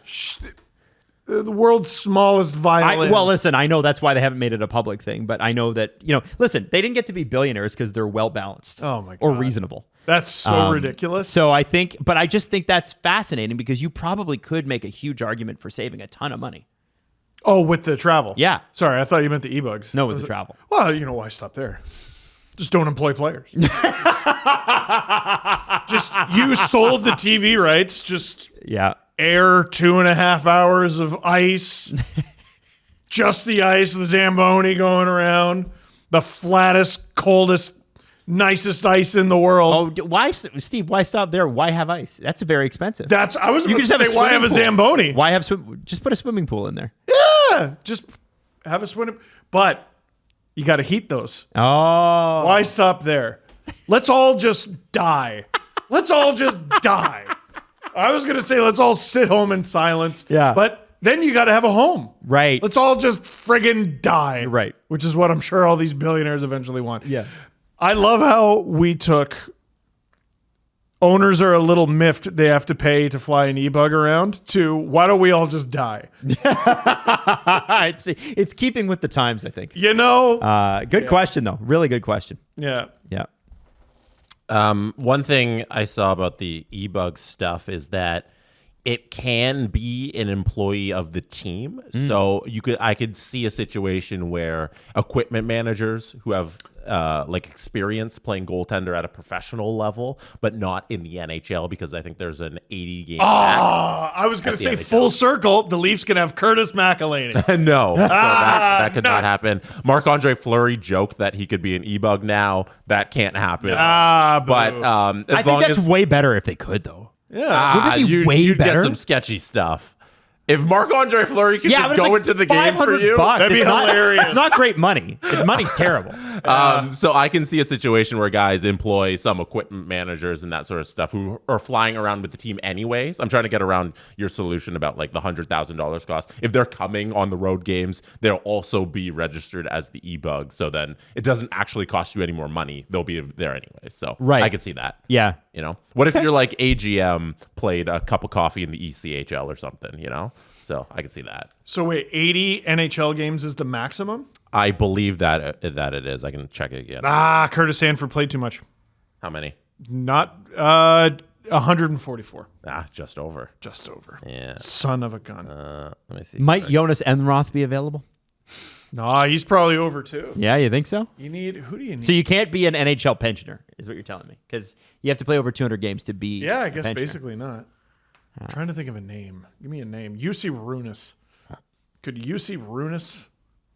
The world's smallest violin. Well, listen, I know that's why they haven't made it a public thing, but I know that, listen, they didn't get to be billionaires because they're well-balanced. Oh my God. Or reasonable. That's so ridiculous. So I just think that's fascinating because you probably could make a huge argument for saving a ton of money. Oh, with the travel. Yeah. Sorry, I thought you meant the e-bugs. No, with the travel. Well, why stop there? Just don't employ players. Just you sold the TV rights. Just air 2.5 hours of ice. Just the ice, the Zamboni going around. The flattest, coldest, nicest ice in the world. Oh, why, Steve? Why stop there? Why have ice? That's very expensive. I was going to say, why have a Zamboni? Why have just put a swimming pool in there? Yeah, just have a swim. But you got to heat those. Oh, Why stop there? Let's all just die. Let's all just die. I was going to say, let's all sit home in silence. Yeah. But then you got to have a home. Right. Let's all just friggin' die. Right. Which is what I'm sure all these billionaires eventually want. Yeah. I love how we took owners are a little miffed they have to pay to fly an e-bug around to why don't we all just die? it's keeping with the times, I think. Good question, though. Really good question. Yeah. Yeah. One thing I saw about the e-bug stuff is that it can be an employee of the team. So I could see a situation where equipment managers who have experience playing goaltender at a professional level, but not in the NHL, because I think there's an 80 game. I was going to say full circle. The Leafs can have Curtis McElhaney. No, that could not happen. Marc-Andre Fleury joked that he could be an e-bug now. That can't happen. But I think that's way better if they could, though. Yeah. Wouldn't it be way you'd better? get some sketchy stuff. If Marc-Andre Fleury could just go into the game for you, that'd be hilarious. It's not great money. The money's terrible. So I can see a situation where guys employ some equipment managers and that sort of stuff who are flying around with the team anyways. I'm trying to get around your solution about like the $100,000 cost. If they're coming on the road games, they'll also be registered as the e-bug. So then it doesn't actually cost you any more money. They'll be there anyway. So I can see that. Yeah. What if you're like AGM played a cup of coffee in the ECHL or something, So I can see that. So wait, 80 NHL games is the maximum? I believe that it is. I can check it again. Curtis Sanford played too much. How many? Not 144. Just over. Just over. Yeah. Son of a gun. Let me see. Might Jonas Enroth be available? No, he's probably over too. Yeah, you think so? Who do you need? So you can't be an NHL pensioner, is what you're telling me, because you have to play over 200 games to be. Yeah, I guess a pensioner. basically not. I'm trying to think of a name. Give me a name. UC Runas. Could UC Runas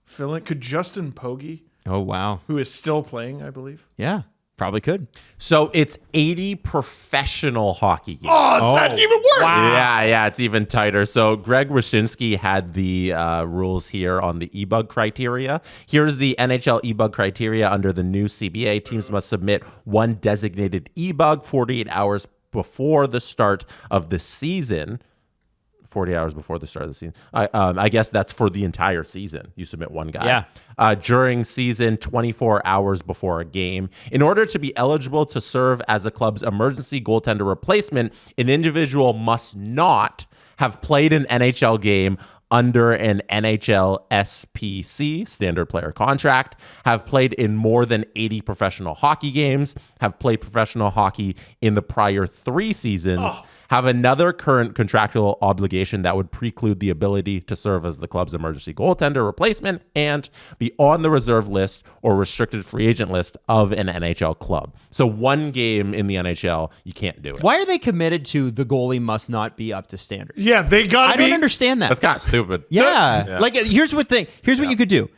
fill it? Could Justin Pogge, Oh wow. who is still playing, I believe? Yeah, probably could. So it's 80 professional hockey games. Oh, that's even worse. Yeah, it's even tighter. So Greg Wyshynski had the rules here on the e-bug criteria. Here's the NHL e-bug criteria under the new CBA. Teams must submit one designated e-bug 48 hours before the start of the season. 40 hours before the start of the season. I guess that's for the entire season. You submit one guy. Yeah. During season, 24 hours before a game. In order to be eligible to serve as a club's emergency goaltender replacement, an individual must not have played an NHL game under an NHL SPC, standard player contract, have played in more than 80 professional hockey games, have played professional hockey in the prior 3 seasons, have another current contractual obligation that would preclude the ability to serve as the club's emergency goaltender replacement, and be on the reserve list or restricted free agent list of an NHL club. So one game in the NHL, you can't do it. Why are they committed to the goalie must not be up to standard? Yeah, they got to I be. don't understand that. That's kind of stupid. Yeah. Like, here's what you could do.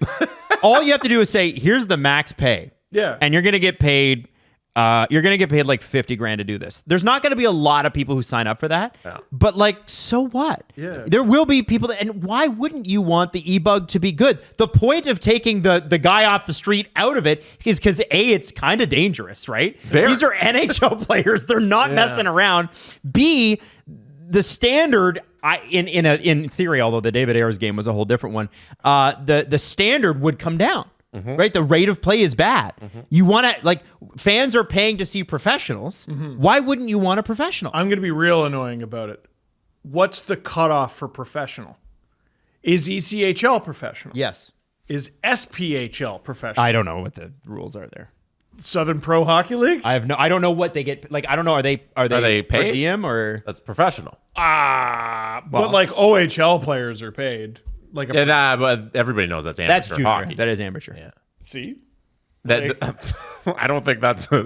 All you have to do is say, here's the max pay. Yeah. And you're going to get paid like $50,000 to do this. There's not going to be a lot of people who sign up for that. Yeah. But like, so what? Yeah. There will be people and why wouldn't you want the e-bug to be good? The point of taking the guy off the street out of it is because A, it's kind of dangerous, right? Very. These are NHL players. They're not messing around. B, the standard, in theory, although the David Ayers game was a whole different one, the standard would come down. Mm-hmm. Right? The rate of play is bad. Mm-hmm. You want to, like, fans are paying to see professionals. Mm-hmm. Why wouldn't you want a professional? I'm going to be real annoying about it. What's the cutoff for professional? Is ECHL professional? Yes. Is SPHL professional? I don't know what the rules are there. Southern Pro Hockey League? I don't know what they get. Like, I don't know. Are they paid? per diem or? That's professional. But like OHL players are paid. like a Yeah, but everybody knows that's amateur That's junior. hockey. That is amateur. Yeah. C? I don't think that's I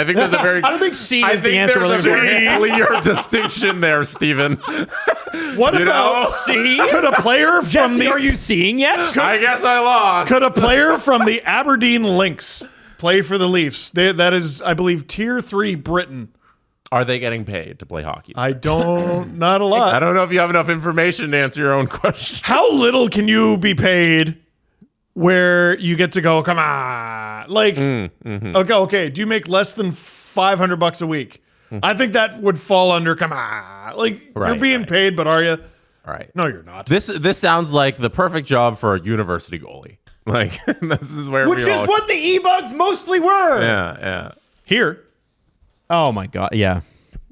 think there's a very. I don't think C I is the think answer. there's a very clear distinction there, Steven. What You about know? C? Could a player from Jesse, are the you seeing yet? I guess I lost. could a player from the Aberdeen Lynx play for the Leafs? That is, I believe, Tier 3 Britain. Are they getting paid to play hockey? I don't, not a I lot. don't know if you have enough information to answer your own question. How little can you be paid where you get to go, come on? Like, okay, do you make less than $500 a week? I think that would fall under, come on. Like, you're Right, being right. paid, but are you? All right. No, you're not. This sounds like the perfect job for a university goalie. Like this is where Which we is all, what the e-bugs mostly were. Yeah. Here. Oh my god. Yeah.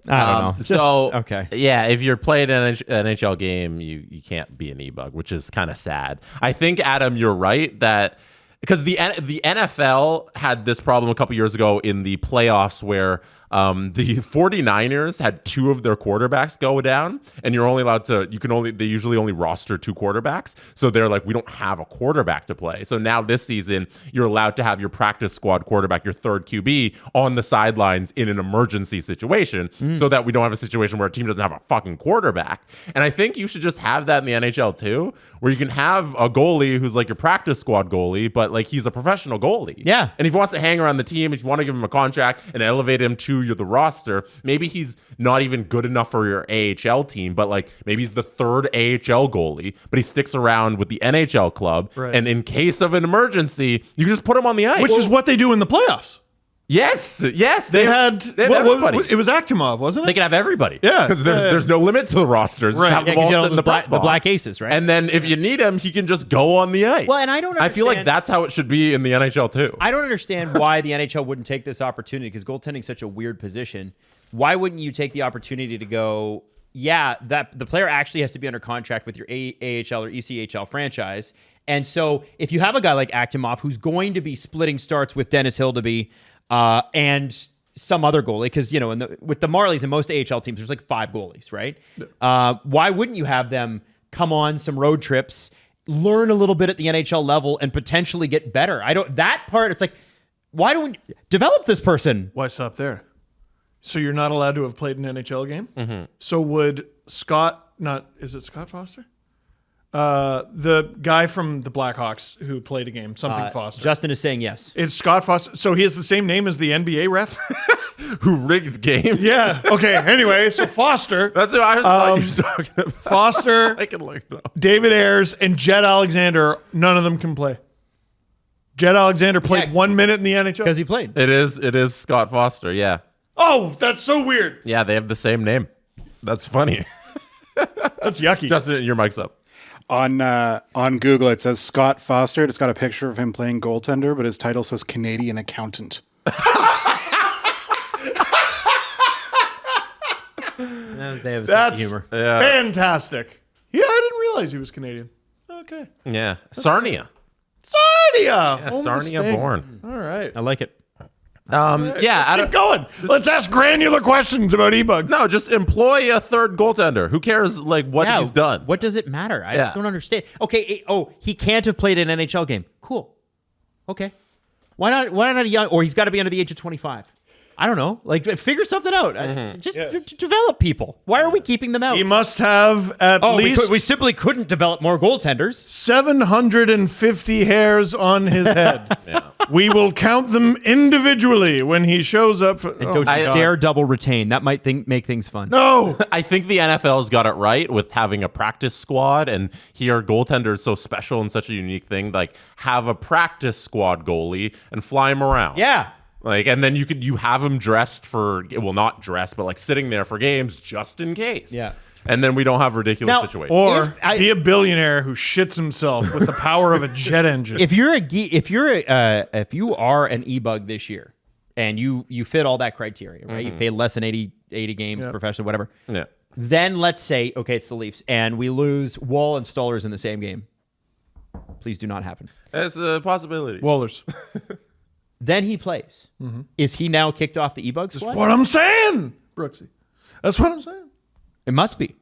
I don't know. So okay. yeah, if you're playing an NHL game, you can't be an e-bug, which is kind of sad. I think Adam, you're right that because the NFL had this problem a couple years ago in the playoffs where the 49ers had two of their quarterbacks go down, and you're only allowed to, they usually only roster two quarterbacks. So they're like, we don't have a quarterback to play. So now this season, you're allowed to have your practice squad quarterback, your third QB, on the sidelines in an emergency situation so that we don't have a situation where a team doesn't have a fucking quarterback. And I think you should just have that in the NHL too, where you can have a goalie who's like your practice squad goalie, but like he's a professional goalie. Yeah. And if he wants to hang around the team, if you want to give him a contract and elevate him to the roster, maybe he's not even good enough for your AHL team, but like maybe he's the third AHL goalie, but he sticks around with the NHL club. Right. And in case of an emergency, you can just put him on the ice. Which is what they do in the playoffs. Yes. They had everybody. it was Akimov, wasn't They it? can have everybody. Yeah. Because Yeah. there's no limit to the rosters. Right. Have Yeah, them all 'cause you know, sit in the press the box. black aces, right? And then if you need him, he can just go on the ice. Well, and I don't I feel like understand- that's how it should be in the NHL too. I don't understand why the NHL wouldn't take this opportunity because goaltending's such a weird position. Why wouldn't you take the opportunity to go, yeah, that the player actually has to be under contract with your AHL or ECHL franchise. And so if you have a guy like Akimov who's going to be splitting starts with Dennis Hildeby and some other goalie, because, you know, with the Marlies and most AHL teams, there's like 5 goalies, right? Why wouldn't you have them come on some road trips, learn a little bit at the NHL level, and potentially get better? That part, it's like, why don't we develop this person? Why stop there? So you're not allowed to have played an NHL game? Mm-hmm. So would is it Scott Foster? The guy from the Blackhawks who played a game, Foster. Justin is saying yes. It's Scott Foster. So he has the same name as the NBA ref? Who rigged the game? Yeah. Okay. Anyway, so Foster, That's what I thought you were talking about. Foster, I can look it up. David Ayers, and Jed Alexander, none of them can play. Jed Alexander played Yeah. 1 minute in the NHL. Because he played. It is Scott Foster. Yeah. Oh, that's so weird. Yeah, they have the same name. That's funny. That's yucky. Justin, your mic's up. On Google, it says Scott Foster. It's got a picture of him playing goaltender, but his title says Canadian accountant. They have a sense That's of humor. Yeah. fantastic. Yeah, I didn't realize he was Canadian. Okay. Yeah. Sarnia. Sarnia. Yeah, Home of the Sarnia Sting. born. All right. I like it. Yeah. I Keep don't, going. Let's ask granular questions about e-bugs. no, just employ a third goaltender. Who cares like what Yeah, he's done? What does it matter? I Yeah. just don't understand. Okay. He can't have played an NHL game. Cool. Okay. Why not a young, or he's got to be under the age of 25. I don't know. Like, figure something out. Just develop people. Why are we keeping them out? He must have at least we simply couldn't develop more goaltenders. 750 hairs on his head. We will count them individually when he shows up. For, Don't you dare double retain. That might make things fun. No. I think the NFL's got it right with having a practice squad, and here goaltender is so special and such a unique thing. Like, have a practice squad goalie and fly him around. Yeah. Like, and then you have him dressed for, well, not dressed, but like sitting there for games just in case. Yeah. And then we don't have ridiculous Now, situations. Or be a billionaire who shits himself with the power of a jet engine. If you are an e-bug this year and you fit all that criteria, right? You played less than 80 games, professional, whatever. Yeah. Then let's say, okay, it's the Leafs, and we lose Wall and Stollers in the same game. Please do not happen. It's a possibility. Wohlers. Then he plays. Is he now kicked off the e-bug squad? That's what I'm saying, Brooksy. That's what I'm saying. It must be.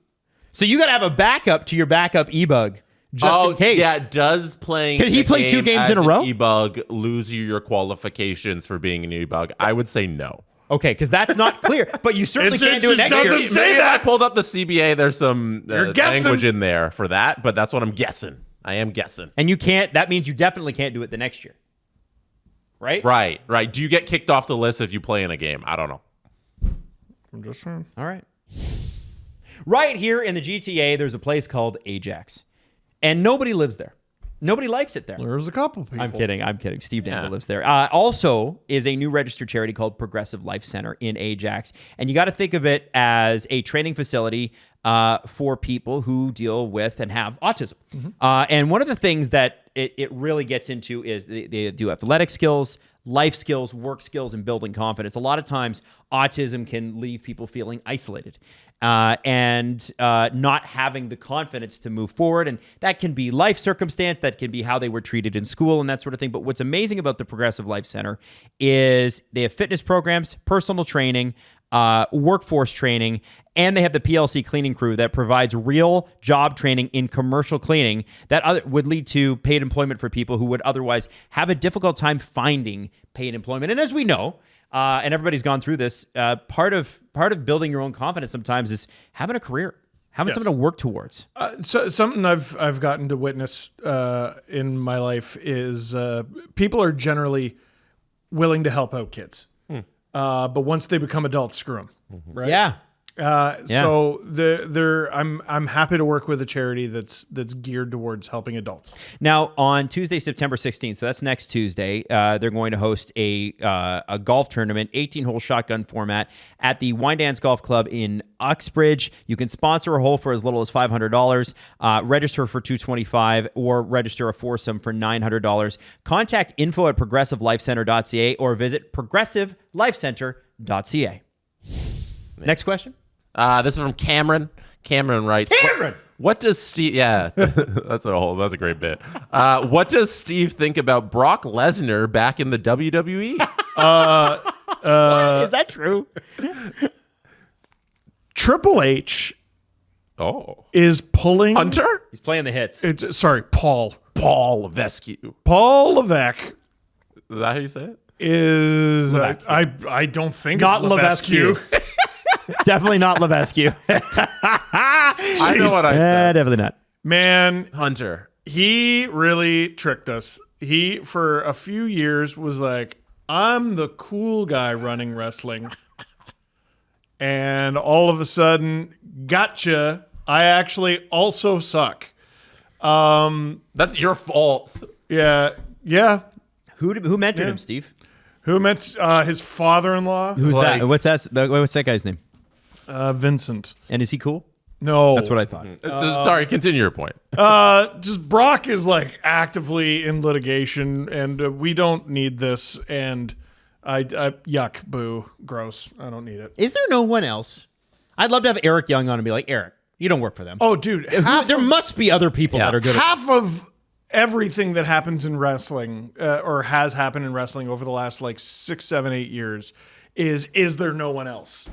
So you got to have a backup to your backup e-bug just in case. Yeah, does playing Can he the play 2 game games as in a an row? E-bug lose you your qualifications for being an E-bug? I would say no. Okay, because that's not clear. But you certainly It can't do it just next year. doesn't say Maybe if I that. pulled up the CBA, there's some You're guessing. language in there for that, but that's what I'm guessing. I am guessing. And you can't. That means you definitely can't do it the next year. Right? Right. Do you get kicked off the list if you play in a game? I don't know. I'm just saying. All right. Right here in the GTA, there's a place called Ajax. And nobody lives there. Nobody likes it there. There's a couple people. I'm kidding. Steve Dangle lives there. Also is a new registered charity called Progressive Life Center in Ajax. And you got to think of it as a training facility for people who deal with and have autism. And one of the things that it really gets into is they do athletic skills, life skills, work skills, and building confidence. A lot of times, autism can leave people feeling isolated and not having the confidence to move forward. And that can be life circumstance, that can be how they were treated in school and that sort of thing. But what's amazing about the Progressive Life Center is they have fitness programs, personal training, workforce training, and they have the PLC cleaning crew that provides real job training in commercial cleaning that would lead to paid employment for people who would otherwise have a difficult time finding paid employment. And as we know, and everybody's gone through this, part of building your own confidence sometimes is having a career, having something to work towards. So something I've gotten to witness in my life is people are generally willing to help out kids, but once they become adults, screw them. Right? Yeah. So I'm happy to work with a charity that's geared towards helping adults. Now, on Tuesday, September 16th, so that's next Tuesday, they're going to host a golf tournament, 18-hole shotgun format at the Wine Dance Golf Club in Uxbridge. You can sponsor a hole for as little as $500, register for $225, or register a foursome for $900. Contact info@progressivelifecenter.ca or visit progressivelifecenter.ca. Next question. This is from Cameron. Cameron writes, What does Steve? Yeah, that's a great bit. What does Steve think about Brock Lesnar back in the WWE? Is that true? Triple H Oh, is pulling Hunter? He's playing the hits. Paul Levesque. Paul Levesque Is that how you say it? is I don't think Not it's Levesque. Definitely not Levesque. I know what I said. Definitely not. Man, Hunter. he really tricked us. He, for a few years, was like, I'm the cool guy running wrestling. And all of a sudden, gotcha, I actually also suck. That's your fault. Yeah. Who mentored him, Steve? Who met his father-in-law? Who's Like- that? What's that guy's name? Vincent. And is he cool? No. That's what I thought. Sorry, continue your point. Just Brock is like actively in litigation, and we don't need this. And I yuck, boo, gross. I don't need it. Is there no one else? I'd love to have Eric Young on and be like, Eric, you don't work for them. Oh, dude, There must be other people that are good at half of everything that happens in wrestling or has happened in wrestling over the last like 6, 7, 8 years is there no one else?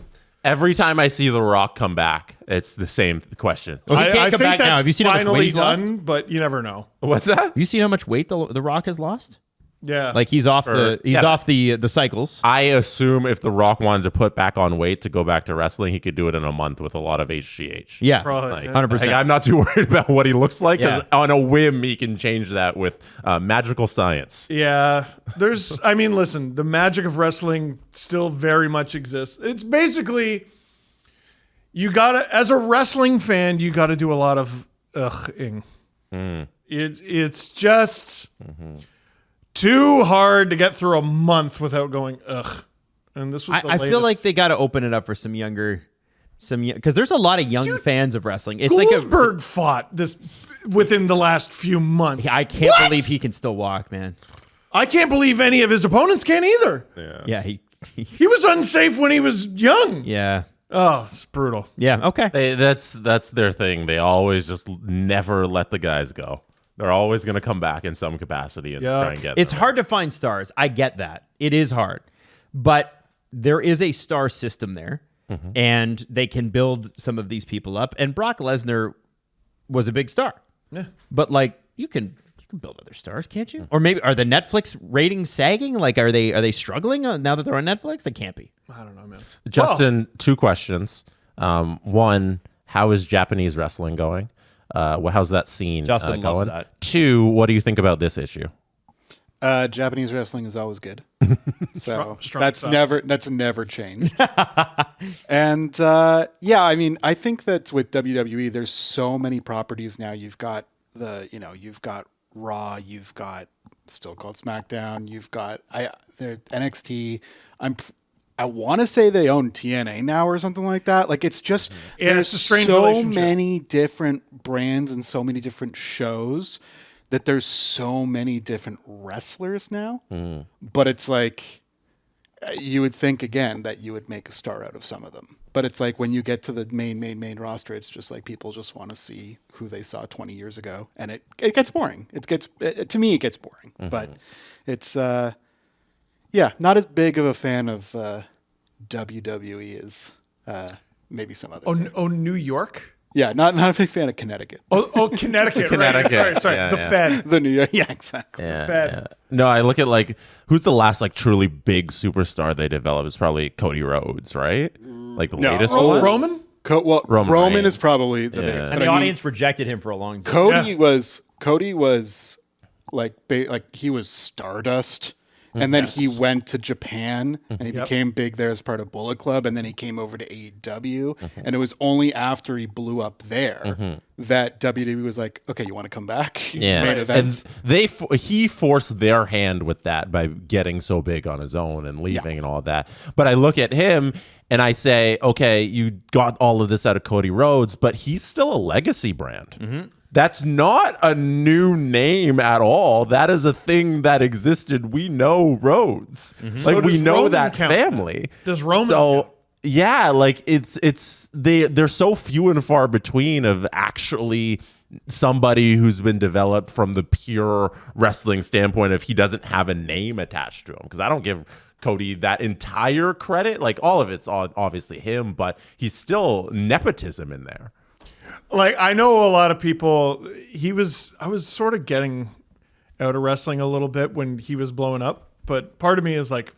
Every time I see The Rock come back, it's the same question. Well, he can't come back now. Have you seen how much weight finally he's lost? done, but you never know. What's that? Have you seen how much weight the Rock has lost? Yeah. Like he's off the cycles. I assume if The Rock wanted to put back on weight to go back to wrestling, he could do it in a month with a lot of HGH. Yeah, Probably, Like, 100%. like, I'm not too worried about what he looks like, 'cause Yeah. on a whim, he can change that with magical science. Yeah, listen, the magic of wrestling still very much exists. It's basically, as a wrestling fan, you gotta do a lot of ing. It's just too hard to get through a month without going ugh. And this was the I feel latest. like they got to open it up for some younger, because there's a lot of young fans of wrestling. It's like Goldberg fought this within the last few months. I can't What? believe he can still walk, man. I can't believe any of his opponents can either. Yeah, He was unsafe when he was young. yeah, Oh, it's brutal. yeah. Okay. That's their thing. They always just never let the guys go. They're always going to come back in some capacity and try and get It's them. hard to find stars. I get that. It is hard. But there is a star system there, and they can build some of these people up. And Brock Lesnar was a big star. But like you can build other stars, can't you? Or maybe are the Netflix ratings sagging? Like are they struggling now that they're on Netflix? They can't be. I don't know, man. Justin, 2 questions. One, how is Japanese wrestling going? How's that scene Justin loves going? that. 2, what do you think about this issue? Japanese wrestling is always good, so Strong that's stuff. never changed. And I mean, I think that with WWE, there's so many properties now. You've got you've got Raw, you've got still called SmackDown, you've got NXT. I want to say they own TNA now or something like that. Like it's just there's it's a strange so relationship. many different brands and so many different shows that there's so many different wrestlers now. But it's like you would think again that you would make a star out of some of them. But it's like when you get to the main roster, it's just like people just want to see who they saw 20 years ago, and it gets boring. To me, it gets boring. But it's not as big of a fan of WWE as maybe some other. New York? Yeah, not a big fan of Connecticut. Oh, Connecticut. Connecticut. Right. Sorry. Yeah, the yeah. Fed. The New York. Yeah, exactly. Fed. No, I look at like who's the last like truly big superstar they developed? It's probably Cody Rhodes, right? Like the latest one. Roman? Roman Roman Reigns. is probably the biggest. And But the I mean, audience rejected him for a long time. Cody was like he was Stardust, and then he went to Japan and he became big there as part of Bullet Club, and then he came over to AEW, and it was only after he blew up there that WWE was like, okay, you want to come back? Yeah, Main events. and he forced their hand with that by getting so big on his own and leaving and all that. But I look at him and I say, okay, you got all of this out of Cody Rhodes, but he's still a legacy brand. That's not a new name at all. That is a thing that existed. We know Rhodes. Like So we does know Roman that count? family. Does Roman So count? yeah, like they're so few and far between of actually somebody who's been developed from the pure wrestling standpoint if he doesn't have a name attached to him. Because I don't give Cody that entire credit. Like all of it's obviously him, but he's still nepotism in there. Like I know a lot of people. I was sort of getting out of wrestling a little bit when he was blowing up, but part of me is like,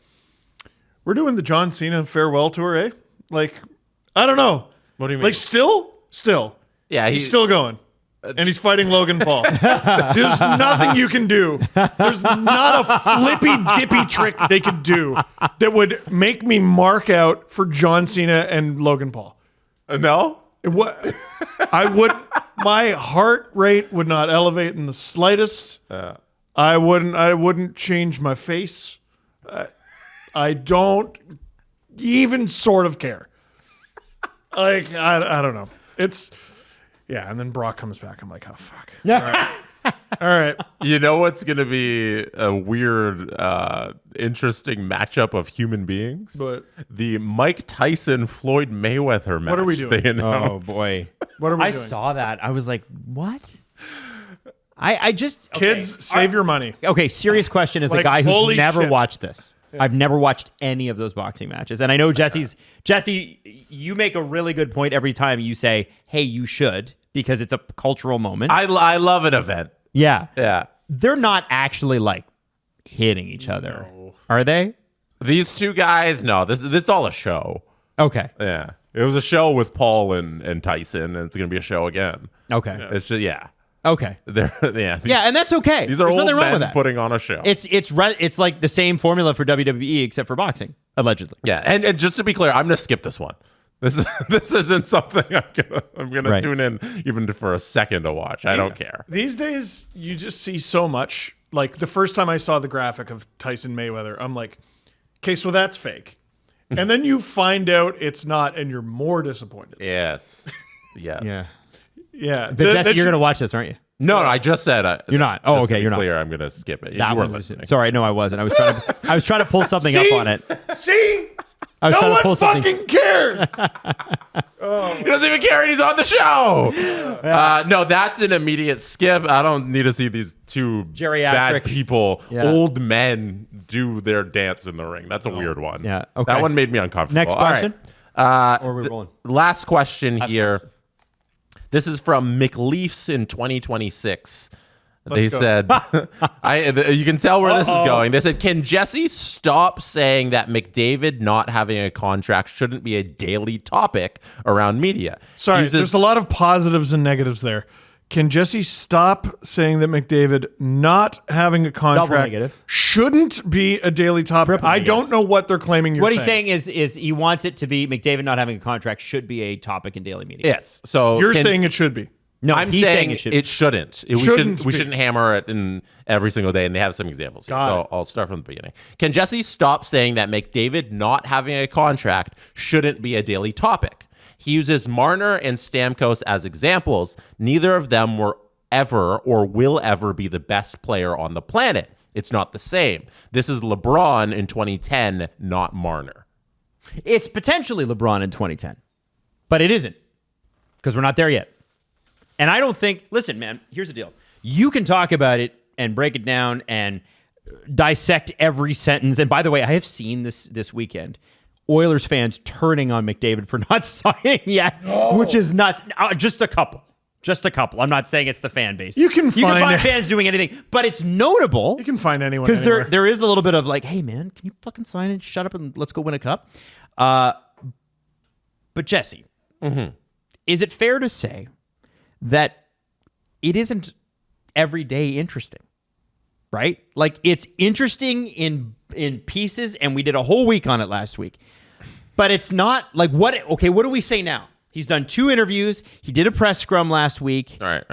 we're doing the John Cena farewell tour, eh? Like, I don't know. What do you mean? Like still, Yeah, he's still going, and he's fighting Logan Paul. There's nothing you can do. There's not a flippy dippy trick they could do that would make me mark out for John Cena and Logan Paul. No. What I would, my heart rate would not elevate in the slightest. I wouldn't change my face. I don't even sort of care. Like I don't know. It's and then Brock comes back. I'm like, oh fuck. All right. You know what's going to be a weird, interesting matchup of human beings? But the Mike Tyson Floyd Mayweather match. What are we doing? They Oh announced. boy. what are we I doing? saw that. I was like, what? I just Kids, save your money. Okay, serious question as a Like, guy who's holy never shit. watched this. I've never watched any of those boxing matches. And I know Jesse, you make a really good point every time you say, hey, you should, because it's a cultural moment. I love an event. yeah. Yeah. They're not actually like hitting each other. Are they? These two guys, no, this is all a show. Okay. Yeah. It was a show with Paul and Tyson, and it's going to be a show again. Okay. It's just, Okay. They're, yeah. Yeah, and that's okay. These are There's old nothing wrong with men that. putting on a show. It's like the same formula for WWE except for boxing, allegedly. Yeah, and just to be clear, I'm gonna skip this one. This isn't something I'm gonna Right. tune in even for a second to watch. I don't care. These days, you just see so much. Like the first time I saw the graphic of Tyson Mayweather, I'm like, okay, so that's fake. And then you find out it's not, and you're more disappointed. Yes. Yes. Yeah. But Jesse, you're going to watch this, aren't you? No, I just said You're not. Oh, just to okay, be you're not. clear, I'm gonna skip it. That You weren't was- listening. Sorry, no, I wasn't. I was trying to pull something up on it. See? I was No trying to pull one something. fucking cares. He doesn't even care, and he's on the show. No, that's an immediate skip. I don't need to see these two Geriatric. bad people, Yeah. old men, do their dance in the ring. That's a weird one. Yeah, okay. That one made me uncomfortable. Next All right. question? Or are we rolling? Last question here. This is from McLeafs in 2026. They Let's go. said, you can tell where this is going. They said, can Jesse stop saying that McDavid not having a contract shouldn't be a daily topic around media? Sorry, Uses- there's a lot of positives and negatives there. Can Jesse stop saying that McDavid not having a contract negative. shouldn't be a daily topic? I don't know what they're claiming you're What he's saying is he wants it to be McDavid not having a contract should be a topic in daily media. Yes. So You're saying it should be. No, I'm he's saying it should. it shouldn't. Shouldn't We be. shouldn't hammer it in every single day, and they have some examples here. Got So it. I'll start from the beginning. Can Jesse stop saying that McDavid not having a contract shouldn't be a daily topic? He uses Marner and Stamkos as examples. Neither of them were ever or will ever be the best player on the planet. It's not the same. This is LeBron in 2010, not Marner. It's potentially LeBron in 2010, but it isn't because we're not there yet. And I don't think, listen, man, here's the deal. You can talk about it and break it down and dissect every sentence. And by the way, I have seen this weekend, Oilers fans turning on McDavid for not signing yet, which is nuts. Just a couple. I'm not saying it's the fan base. You can find fans doing anything, but it's notable. You can find anyone Because anywhere. there is a little bit of like, hey, man, can you fucking sign it? Shut up and let's go win a cup. But Jesse, is it fair to say that it isn't every day interesting, right? Like it's interesting in pieces, and we did a whole week on it last week. But it's not like what do we say now? He's done 2 interviews. He did a press scrum last week. All right.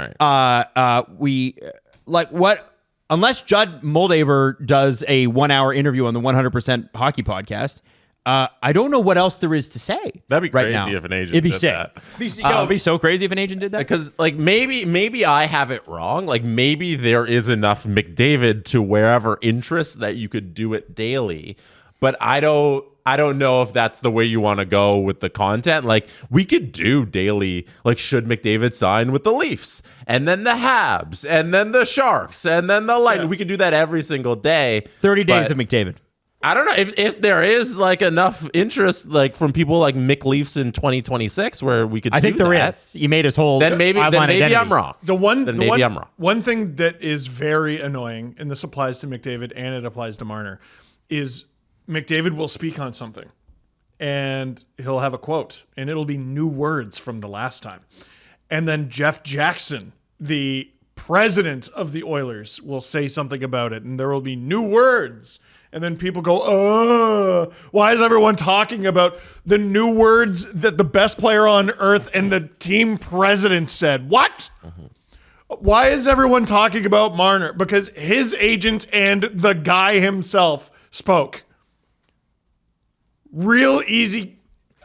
Unless Judd Moldaver does a 1-hour interview on the 100% Hockey Podcast, I don't know what else there is to say. That'd be right crazy now. if an agent It'd be did sick. that. It'd be so crazy if an agent did that. Because like maybe I have it wrong. Like maybe there is enough McDavid to wherever interest that you could do it daily, but I don't know if that's the way you want to go with the content. Like we could do daily, like should McDavid sign with the Leafs and then the Habs and then the Sharks and then the Lightning. We could do that every single day. 30 days but of McDavid. I don't know if there is like enough interest like from people like McLeafs in 2026 where we could I think do there that. is. He made his whole Then maybe identity. I'm wrong. I'm wrong. One thing that is very annoying, and this applies to McDavid and it applies to Marner, is McDavid will speak on something and he'll have a quote and it'll be new words from the last time. And then Jeff Jackson, the president of the Oilers, will say something about it and there will be new words. And then people go, why is everyone talking about the new words that the best player on earth and the team president said? What? Why is everyone talking about Marner? Because his agent and the guy himself spoke. Real easy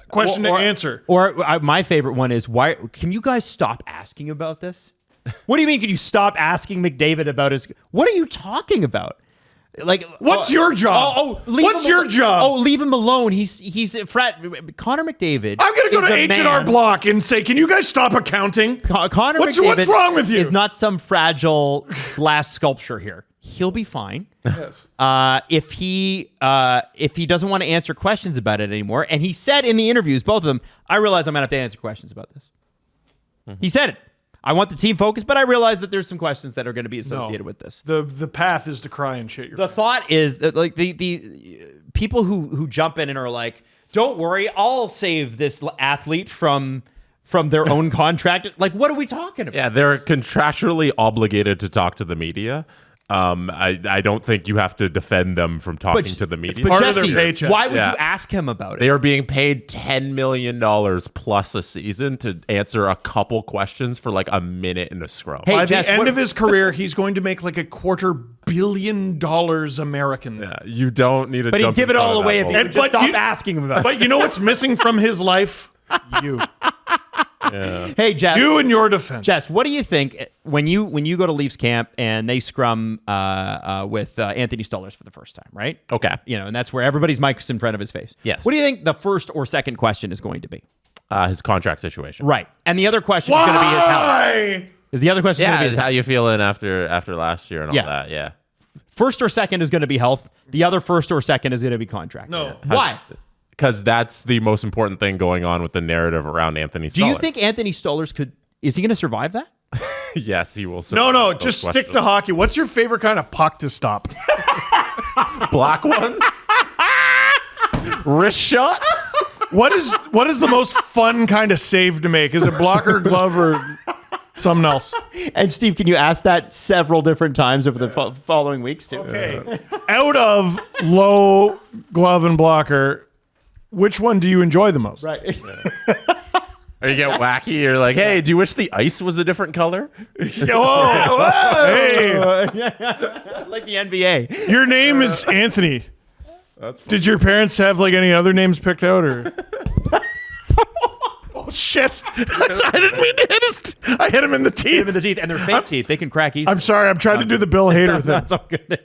question to answer. Or my favorite one is, why can you guys stop asking about this? What do you mean? Can you stop asking McDavid about his? What are you talking about? Like, What's your job? What's your job? Oh, leave him alone. He's Connor McDavid. I'm gonna go is to a H&R man. Block and say, can you guys stop accounting? Connor What's McDavid wrong with you? is not some fragile glass sculpture here. He'll be fine. Yes. If he doesn't want to answer questions about it anymore, and he said in the interviews, both of them, I realize I'm gonna have to answer questions about this. He said it. I want the team focused, but I realize that there's some questions that are going to be associated with this. The path is to cry and shit your The thought is that like the people who jump in and are like, don't worry, I'll save this athlete from their own contract. Like, what are we talking about? Yeah, they're contractually obligated to talk to the media. I don't think you have to defend them from talking to the media. But part of their Jesse, paycheck. why would Yeah. you ask him about it? They are being paid $10 million plus a season to answer a couple questions for like a minute in a scrum. Hey, By Jess, the end what- of his career, he's going to make like $250 million American. Yeah, you don't need to. But he'd jump give in it front all of away that if he bull. would just But stop you- asking him about it. But you know what's missing from his life? You. Hey, Jess. You and your defense. Jess, what do you think when you go to Leafs camp and they scrum with Anthony Stolarz for the first time, right? Okay. You know, and that's where everybody's mic's in front of his face. Yes. What do you think the first or second question is going to be? His contract situation. Right. And the other question is going to be his health. Why? Is the other question going Yeah, to be is his how health? you feeling after last year and all Yeah. that. Yeah. First or second is going to be health. The other first or second is going to be contract. No. Why? Because that's the most important thing going on with the narrative around Anthony Stolarz. Do you think Anthony Stolarz Is he going to survive that? Yes, he will. No, just stick to hockey. What's your favorite kind of puck to stop? Black ones. Wrist shots. What is the most fun kind of save to make? Is it blocker, glove, or something else? And Steve, can you ask that several different times over the following weeks too? Okay. Out of low glove and blocker, which one do you enjoy the most? Right. Or you get wacky. You're like, hey, do you wish the ice was a different color? Whoa. Hey, Like the NBA. your name is Anthony. That's Did your parents have like any other names picked out, or? Oh shit! I didn't mean to hit his. I hit him in the teeth. In the teeth, and they're fake teeth. They can crack easily. I'm sorry. I'm trying to do the Bill Hader thing. That's all good.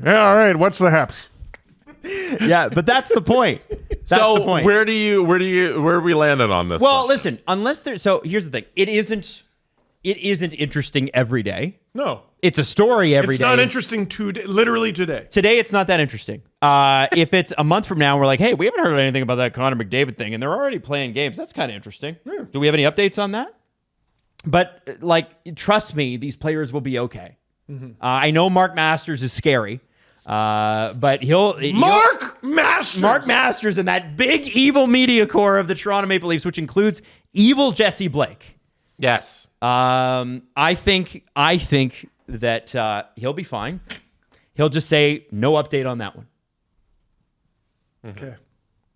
Yeah, all right. What's the haps? Yeah, but that's the point. That's so the point. where are we landing on this? Well, question? listen, unless there's so here's the thing. It isn't interesting every day. No, It's a story every it's day. not interesting literally today. Today, it's not that interesting. If it's a month from now, we're like, hey, we haven't heard anything about that Connor McDavid thing, and they're already playing games. That's kind of interesting. Do we have any updates on that? But like, trust me, these players will be okay. I know Mark Masters is scary, but Mark Masters and that big evil media core of the Toronto Maple Leafs, which includes evil Jesse Blake. yes. I think that he'll be fine. He'll just say no update on that one. Okay.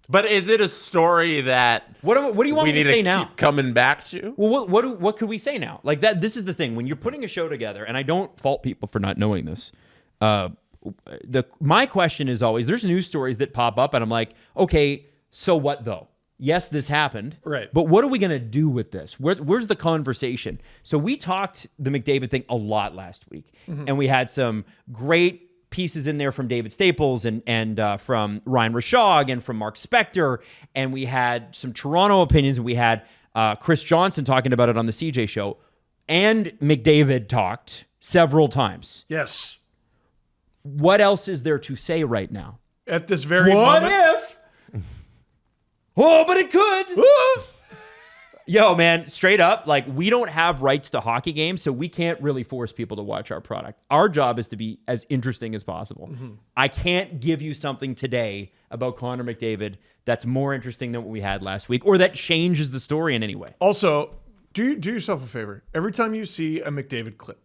But is it a story that What do you want we me need to say to now? keep coming back to? Well, what could we say now? Like that. This is the thing. When you're putting a show together, and I don't fault people for not knowing this. My question is always: there's news stories that pop up, and I'm like, okay, so what though? Yes, this happened. Right. But what are we going to do with this? Where's the conversation? So we talked the McDavid thing a lot last week, and we had some great pieces in there from David Staples and from Ryan Rashog and from Mark Spector, and we had some Toronto opinions, and we had Chris Johnson talking about it on the CJ show, and McDavid talked several times. Yes. What else is there to say right now? At this very What moment. if? Oh, but it could. Yo, man, straight up, like, we don't have rights to hockey games, so we can't really force people to watch our product. Our job is to be as interesting as possible. I can't give you something today about Connor McDavid that's more interesting than what we had last week, or that changes the story in any way. Also, do yourself a favor. Every time you see a McDavid clip,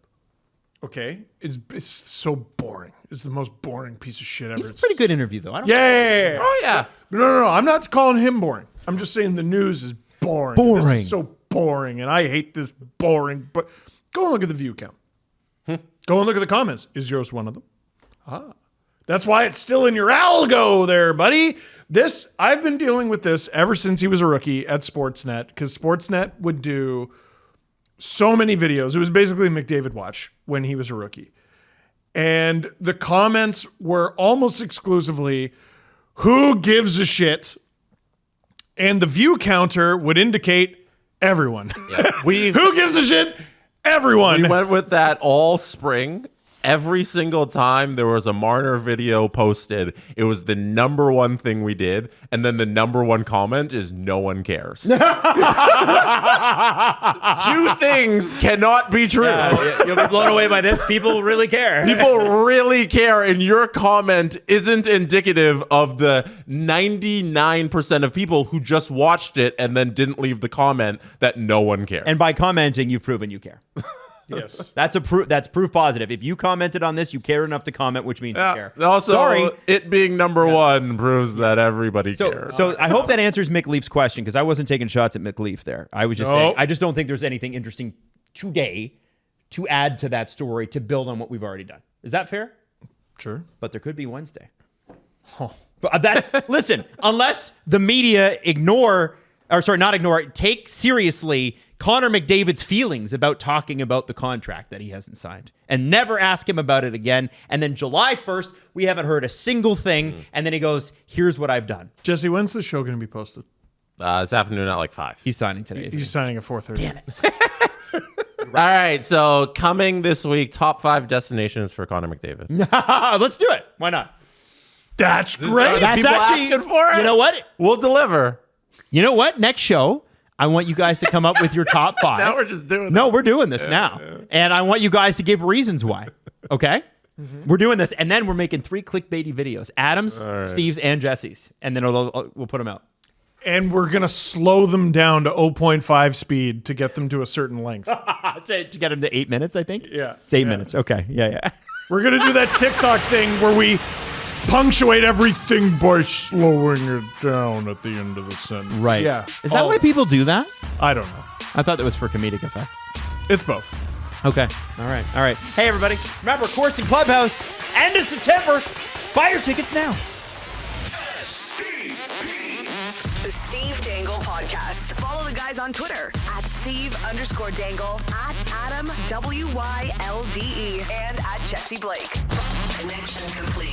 okay, it's so boring. It's the most boring piece of shit ever. He's a pretty good interview, though. I don't Yeah. Oh yeah. No. I'm not calling him boring. I'm just saying the news is boring. Boring. This is so boring, and I hate this boring. But go and look at the view count. Go and look at the comments. Is yours one of them? That's why it's still in your algo there, buddy. I've been dealing with this ever since he was a rookie at Sportsnet, because Sportsnet would do so many videos. It was basically McDavid Watch when he was a rookie. And the comments were almost exclusively, who gives a shit? And the view counter would indicate everyone. Yeah. Who gives a shit? Everyone. We went with that all spring. Every single time there was a Marner video posted, it was the number one thing we did. And then the number one comment is no one cares. 2 things cannot be true. You'll be blown away by this. People really care. People really care, and your comment isn't indicative of the 99% of people who just watched it and then didn't leave the comment that no one cares. And by commenting, you've proven you care. Yes. That's proof positive. If you commented on this, you care enough to comment, which means you care. Also, Sorry. it being number one proves that everybody cares. So I hope that answers Mick Leaf's question, because I wasn't taking shots at Mick Leaf there. I was just saying, I just don't think there's anything interesting today to add to that story to build on what we've already done. Is that fair? Sure. But there could be Wednesday. But that's listen, unless the media take seriously Connor McDavid's feelings about talking about the contract that he hasn't signed, and never ask him about it again. And then July 1st, we haven't heard a single thing. And then he goes, here's what I've done. Jesse, when's the show going to be posted? This afternoon at like 5. He's signing today. He's signing at 4:30. Damn it. All right, so coming this week, top 5 destinations for Connor McDavid. Let's do it. Why not? That's great. That's People actually asking for it. You know what? We'll deliver. You know what? Next show, I want you guys to come up with your top 5. Now we're just doing No, we're doing this now. And I want you guys to give reasons why. Okay? We're doing this. And then we're making 3 clickbaity videos. Adam's, Steve's, and Jesse's. And then we'll put them out. And we're going to slow them down to 0.5 speed to get them to a certain length. to get them to 8 minutes, I think? Yeah. It's 8 minutes. Okay. Yeah. We're going to do that TikTok thing where we punctuate everything by slowing it down at the end of the sentence. Right. Yeah. Is that why people do that? I don't know. I thought that was for comedic effect. It's both. Okay. All right. Hey, everybody. Remember, Corsi Clubhouse, end of September. Buy your tickets now. The Steve Dangle Podcast. Follow the guys on Twitter at Steve_Dangle, at Adam WYLDE, and at Jesse Blake. Connection complete.